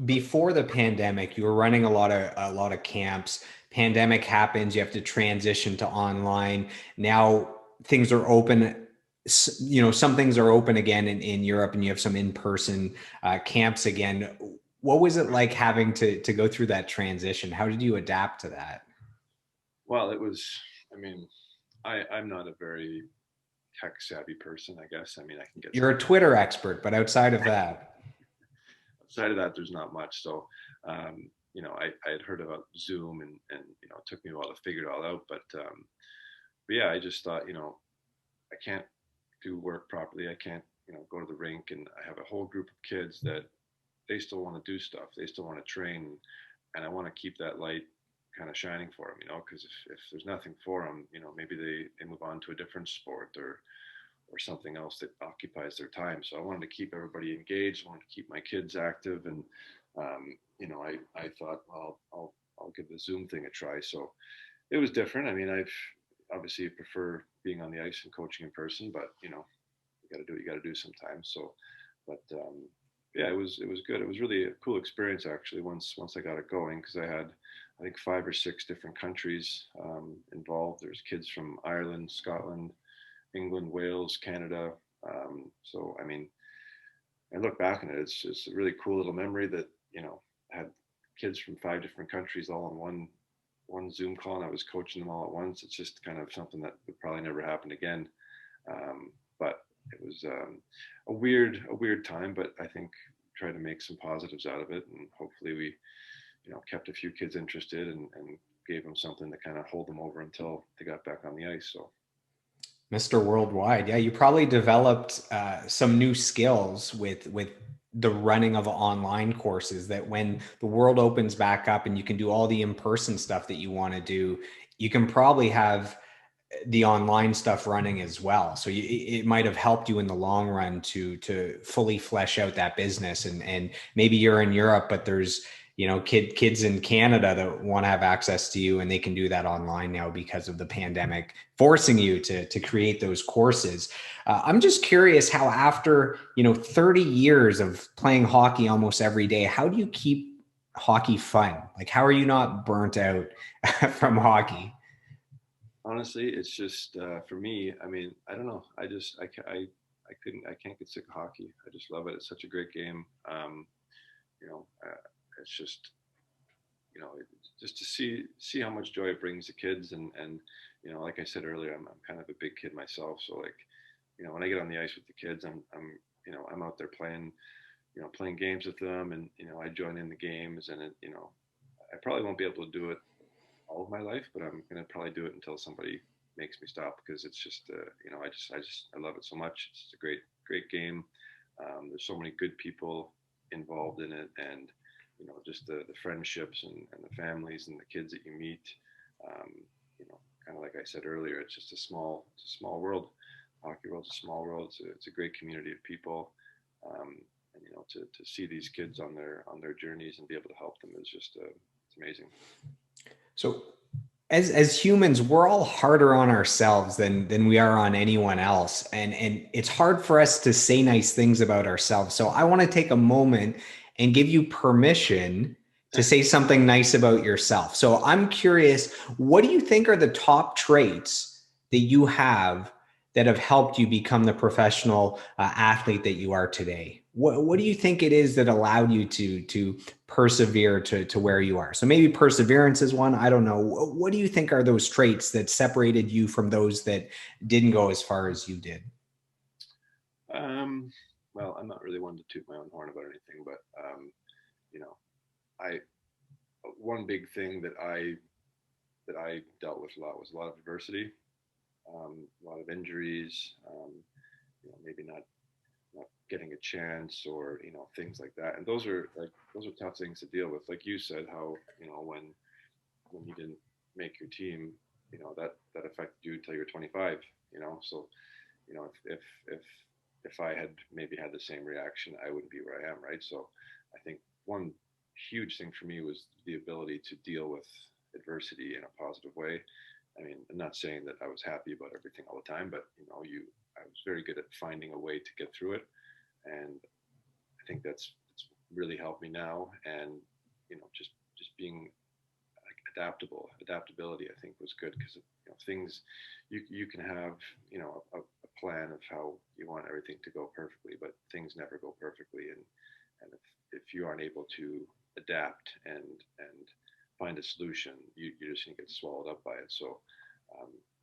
before the pandemic, you were running a lot of camps. Pandemic happens, you have to transition to online. Now things are open. Some things are open again in Europe, and you have some in-person camps again. What was it like having to go through that transition? How did you adapt to that?
Well, it was. I mean, I'm not a very tech savvy person. I guess. I mean, I can get
You're
some.
a Twitter expert, but outside of that,
Outside of that, there's not much. So, I had heard about Zoom, and it took me a while to figure it all out. But yeah, I just thought, I can't do work properly. I can't, go to the rink, and I have a whole group of kids that they still want to do stuff. They still want to train, and I want to keep that light kind of shining for them, because if there's nothing for them, maybe they move on to a different sport or something else that occupies their time. So I wanted to keep everybody engaged. I wanted to keep my kids active, and I thought, well, I'll give the Zoom thing a try. So it was different. I mean, I've obviously prefer being on the ice and coaching in person, but you got to do what you got to do sometimes. So, but yeah, it was good. It was really a cool experience actually. Once I got it going, because I think 5 or 6 different countries involved. There's kids from Ireland, Scotland, England, Wales, Canada. So I mean, I look back on it. It's a really cool little memory that had kids from 5 different countries all on one Zoom call, and I was coaching them all at once. It's just kind of something that would probably never happen again. But it was a weird time, but I think try to make some positives out of it, and hopefully we, kept a few kids interested and gave them something to kind of hold them over until they got back on the ice. So
Mr. Worldwide. Yeah, you probably developed some new skills with the running of online courses that when the world opens back up and you can do all the in-person stuff that you want to do, you can probably have the online stuff running as well. So it might have helped you in the long run to fully flesh out that business. And maybe you're in Europe, but there's kids in Canada that want to have access to you, and they can do that online now because of the pandemic, forcing you to create those courses. I'm just curious how after 30 years of playing hockey almost every day, how do you keep hockey fun? Like, how are you not burnt out from hockey?
honestly, it's just for me. I mean, I don't know. I can't get sick of hockey. I just love it. It's such a great game. It's just just to see how much joy it brings to kids, and like I said earlier, I'm kind of a big kid myself, so like when I get on the ice with the kids, I'm out there playing playing games with them, and I join in the games, and I probably won't be able to do it all of my life, but I'm gonna probably do it until somebody makes me stop, because it's just I love it so much. It's a great game. There's so many good people involved in it, and just the friendships and the families and the kids that you meet. Um, kind of like I said earlier, it's just a small world. Hockey world's a small world. It's a great community of people. Um, and to see these kids on their journeys and be able to help them is just it's amazing.
So as humans, we're all harder on ourselves than we are on anyone else. And it's hard for us to say nice things about ourselves. So I want to take a moment and give you permission to say something nice about yourself. So I'm curious, what do you think are the top traits that you have helped you become the professional athlete that you are today? What do you think it is that allowed you to persevere to where you are? So maybe perseverance is one. I don't know. What do you think are those traits that separated you from those that didn't go as far as you did?
Um, well, I'm not really one to toot my own horn about anything, but you know, I one big thing that I dealt with a lot was a lot of adversity, a lot of injuries, maybe not getting a chance, or things like that. And those are tough things to deal with. Like you said, how when you didn't make your team, that affected you until you were 25. So if if I had maybe had the same reaction, I wouldn't be where I am, right? So I think one huge thing for me was the ability to deal with adversity in a positive way. I mean, I'm not saying that I was happy about everything all the time, but I was very good at finding a way to get through it, and I think that's really helped me now. And just being like adaptability, I think was good, because things you can have a plan of how you want everything to go perfectly, but things never go perfectly, and if you aren't able to adapt and find a solution, you're just gonna get swallowed up by it. So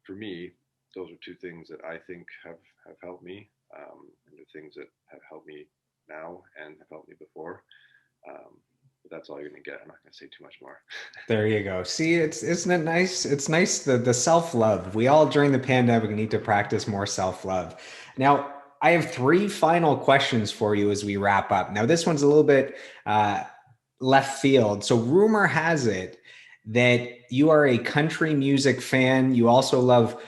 for me, those are two things that I think have helped me, and the things that have helped me now and have helped me before. But that's all you're gonna get. I'm not gonna say too much more.
There you go. See, isn't it nice? It's nice the self-love. We all during the pandemic need to practice more self-love. Now, I have three final questions for you as we wrap up. Now, this one's a little bit uh, left field. So, rumor has it that you are a country music fan. You also love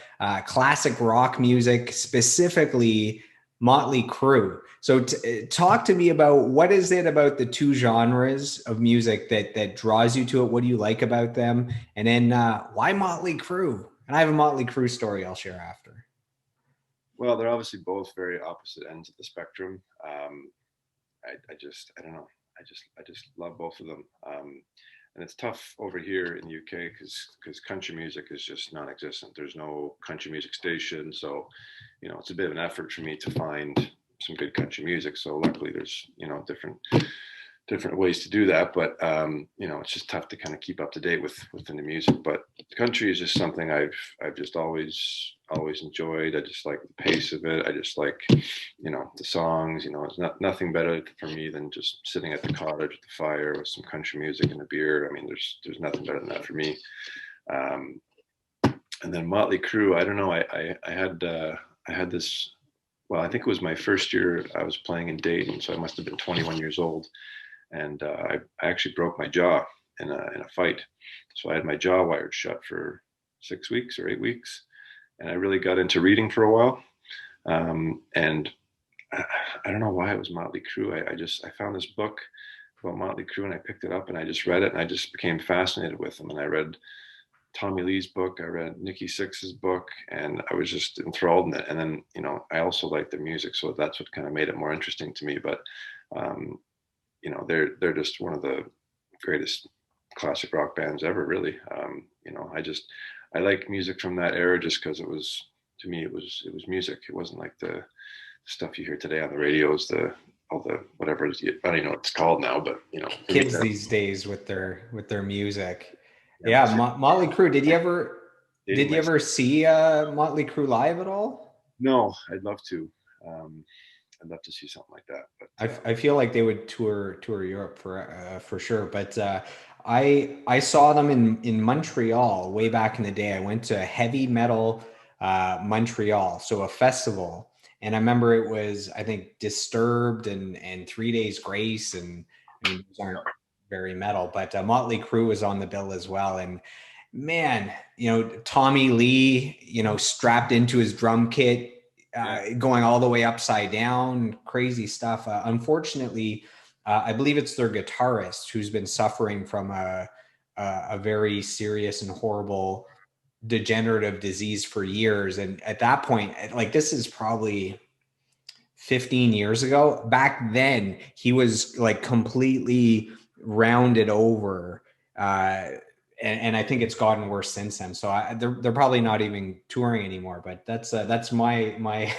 classic rock music, specifically Motley Crue. So talk to me about what is it about the two genres of music that draws you to it? What do you like about them? And then why Motley Crue? And I have a Motley Crue story I'll share after.
Well, they're obviously both very opposite ends of the spectrum. I don't know. I just love both of them. And it's tough over here in the UK because country music is just non-existent. There's no country music station, so it's a bit of an effort for me to find some good country music. So luckily, there's different ways to do that, but it's just tough to kind of keep up to date with the new music. But country is just something I've just always enjoyed. I just like the pace of it. I just like the songs. It's nothing better for me than just sitting at the cottage with the fire with some country music and a beer. I mean, there's nothing better than that for me. Um, and then Motley Crue. I don't know. I had this. Well, I think it was my first year I was playing in Dayton, so I must have been 21 years old, and I actually broke my jaw in a fight. So I had my jaw wired shut for 6 weeks or 8 weeks, and I really got into reading for a while. And I don't know why it was Motley Crue. I found this book about Motley Crue, and I picked it up and I just read it, and I just became fascinated with them. And I read Tommy Lee's book, I read Nikki Sixx's book, and I was just enthralled in it. And then I also liked the music, so that's what kind of made it more interesting to me. But um, they're just one of the greatest classic rock bands ever, really. I like music from that era just because it was, to me, it was music. It wasn't like the stuff you hear today on the radios, the all the whatever I don't even know what it's called now, but for me,
Kids these days with their music.
yeah,
Yeah,
that's
Motley Crue. Did
dating
you
myself.
ever see Motley Crue live at all?
No, I'd love to. Um, I'd love to see something like that, but
I feel like they would tour Europe for sure. But I saw them in Montreal way back in the day. I went to Heavy Metal Montreal, so a festival, and I remember it was, I think, Disturbed and 3 Days Grace, and I mean those aren't very metal, but Motley Crue was on the bill as well. And man, Tommy Lee, strapped into his drum kit,
yeah,
going all the way upside down, crazy stuff. Unfortunately, I believe it's their guitarist who's been suffering from a very serious and horrible degenerative disease for years. And at that point, like, this is probably 15 years ago. Back then, he was like completely rounded over. And I think it's gotten worse since then. So they're probably not even touring anymore. But that's my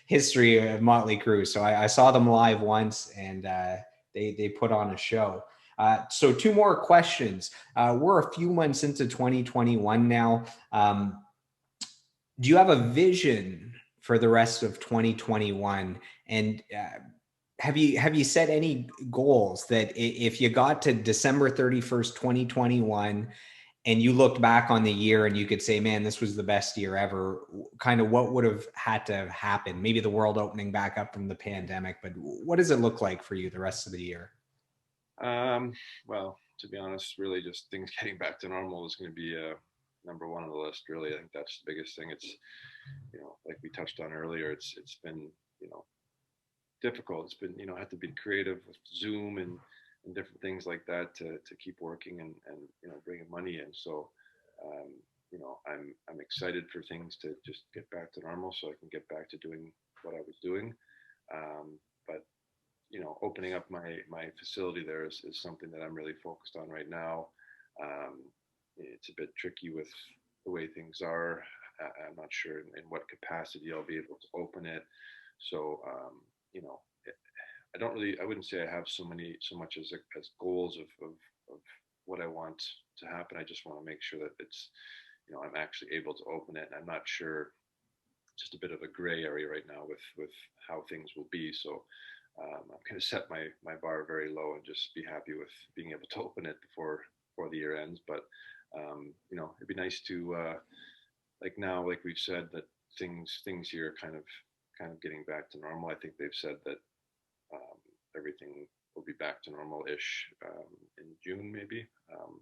history of Motley Crue. So I saw them live once, and they put on a show. So two more questions. We're a few months into 2021 now. Do you have a vision for the rest of 2021? And have you set any goals that if you got to December 31st, 2021, and you looked back on the year and you could say, man, this was the best year ever, kind of what would have had to happen? Maybe the world opening back up from the pandemic, but what does it look like for you the rest of the year?
Um, well, to be honest, really just things getting back to normal is going to be number one on the list. Really, I think that's the biggest thing. It's like we touched on earlier, it's been difficult. It's been had to be creative with Zoom and different things like that to keep working and bringing money in. So um, I'm excited for things to just get back to normal, so I can get back to doing what I was doing. But opening up my facility there is something that I'm really focused on right now. Um, it's a bit tricky with the way things are. I'm not sure in what capacity I'll be able to open it. So you know, I don't really. I wouldn't say I have so much as goals of what I want to happen. I just want to make sure that it's I'm actually able to open it. And I'm not sure. Just a bit of a gray area right now with how things will be. So I'm going to set my bar very low and just be happy with being able to open it before the year ends. But it'd be nice to like now, like we've said, that things here are kind of getting back to normal. I think they've said that um, everything will be back to normal-ish in June, maybe.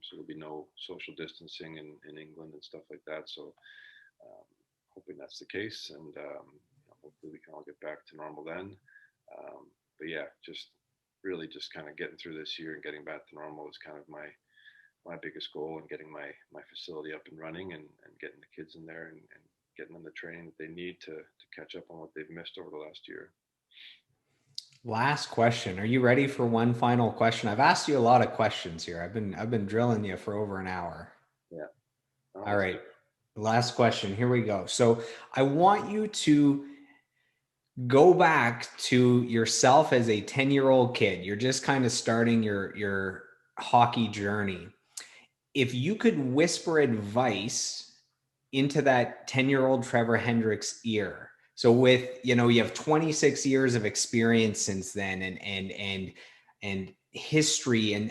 So there'll be no social distancing in England and stuff like that. So um, hoping that's the case, and hopefully we can all get back to normal then. But yeah, just really just kind of getting through this year and getting back to normal is kind of my biggest goal, and getting my facility up and running, and getting the kids in there, and getting them the training that they need to catch up on what they've missed over the last year.
Last question. Are you ready for one final question? I've asked you a lot of questions here. I've been drilling you for over an hour.
Yeah, oh,
All
that's
right.
good.
Last question. Here we go. So I want you to go back to yourself as a 10-year-old kid. You're just kind of starting your hockey journey. If you could whisper advice into that 10-year-old Trevor Hendrikx ear. So with, you have 26 years of experience since then, and history and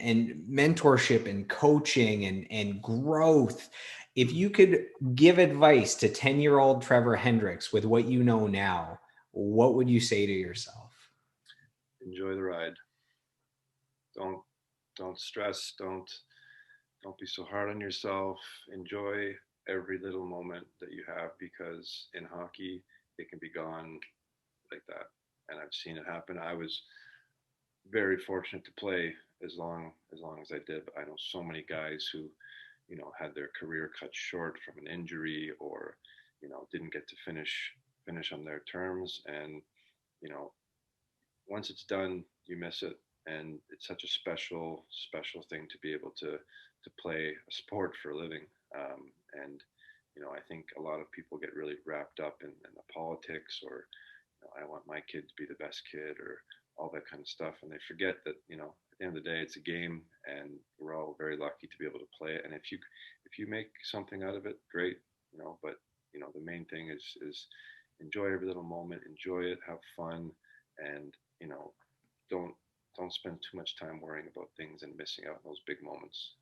mentorship and coaching and growth. If you could give advice to 10-year-old Trevor Hendrikx with what you know now, what would you say to yourself?
Enjoy the ride. Don't stress. Don't be so hard on yourself. Enjoy every little moment that you have, because in hockey it can be gone like that. And I've seen it happen. I was very fortunate to play as long as I did. But I know so many guys who, had their career cut short from an injury, or, didn't get to finish on their terms. And, you know, once it's done, you miss it. And it's such a special thing to be able to play a sport for a living. And I think a lot of people get really wrapped up in the politics, or I want my kid to be the best kid, or all that kind of stuff, and they forget that at the end of the day it's a game, and we're all very lucky to be able to play it. And if you make something out of it, great. But the main thing is enjoy every little moment, enjoy it, have fun, and don't don't spend too much time worrying about things and missing out on those big moments.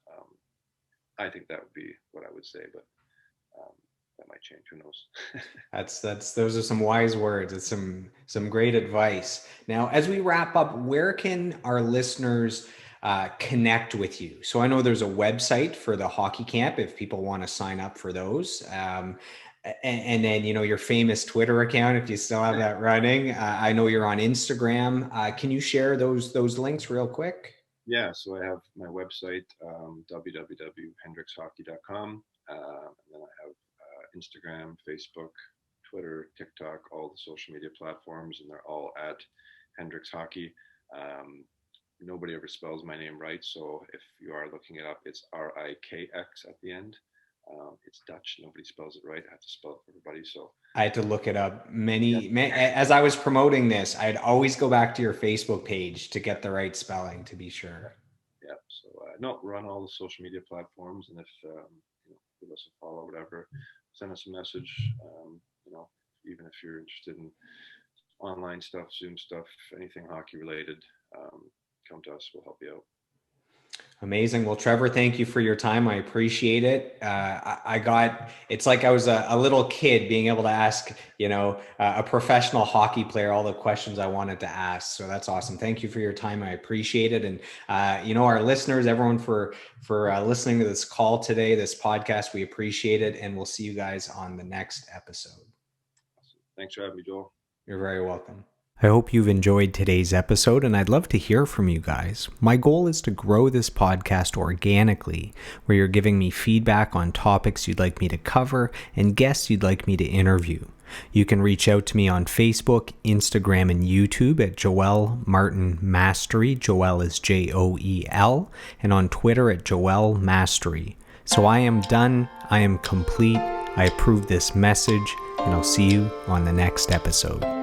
I think that would be what I would say, but um, that might change. Who knows?
That's those are some wise words. It's some great advice. Now, as we wrap up, where can our listeners connect with you? So I know there's a website for the hockey camp if people want to sign up for those. And then your famous Twitter account if you still have that running. I know you're on Instagram. Can you share those links real quick?
Yeah, so I have my website, www.hendrixhockey.com. And then I have Instagram, Facebook, Twitter, TikTok, all the social media platforms, and they're all at Hendrikx Hockey. Nobody ever spells my name right, so if you are looking it up, it's Rikx at the end. It's Dutch. Nobody spells it right. I have to spell it for everybody. So
I had to look it up
yeah,
as I was promoting this. I'd always go back to your Facebook page to get the right spelling to be sure.
yeah. So no, we're on all the social media platforms, and if give us a follow, whatever, send us a message. Even if you're interested in online stuff, Zoom stuff, anything hockey related, come to us. We'll help you out.
Amazing. Well, Trevor, thank you for your time. I appreciate it. It's like I was a little kid being able to ask, a professional hockey player all the questions I wanted to ask. So that's awesome. Thank you for your time. I appreciate it. And, our listeners, everyone for listening to this call today, this podcast, we appreciate it. And we'll see you guys on the next episode.
Awesome. Thanks for having me, Joel.
You're very welcome. I hope you've enjoyed today's episode, and I'd love to hear from you guys. My goal is to grow this podcast organically, where you're giving me feedback on topics you'd like me to cover and guests you'd like me to interview. You can reach out to me on Facebook, Instagram, and YouTube at Joel Martin Mastery. Joel is Joel, and on Twitter at Joel Mastery. So I am done. I am complete. I approve this message, and I'll see you on the next episode.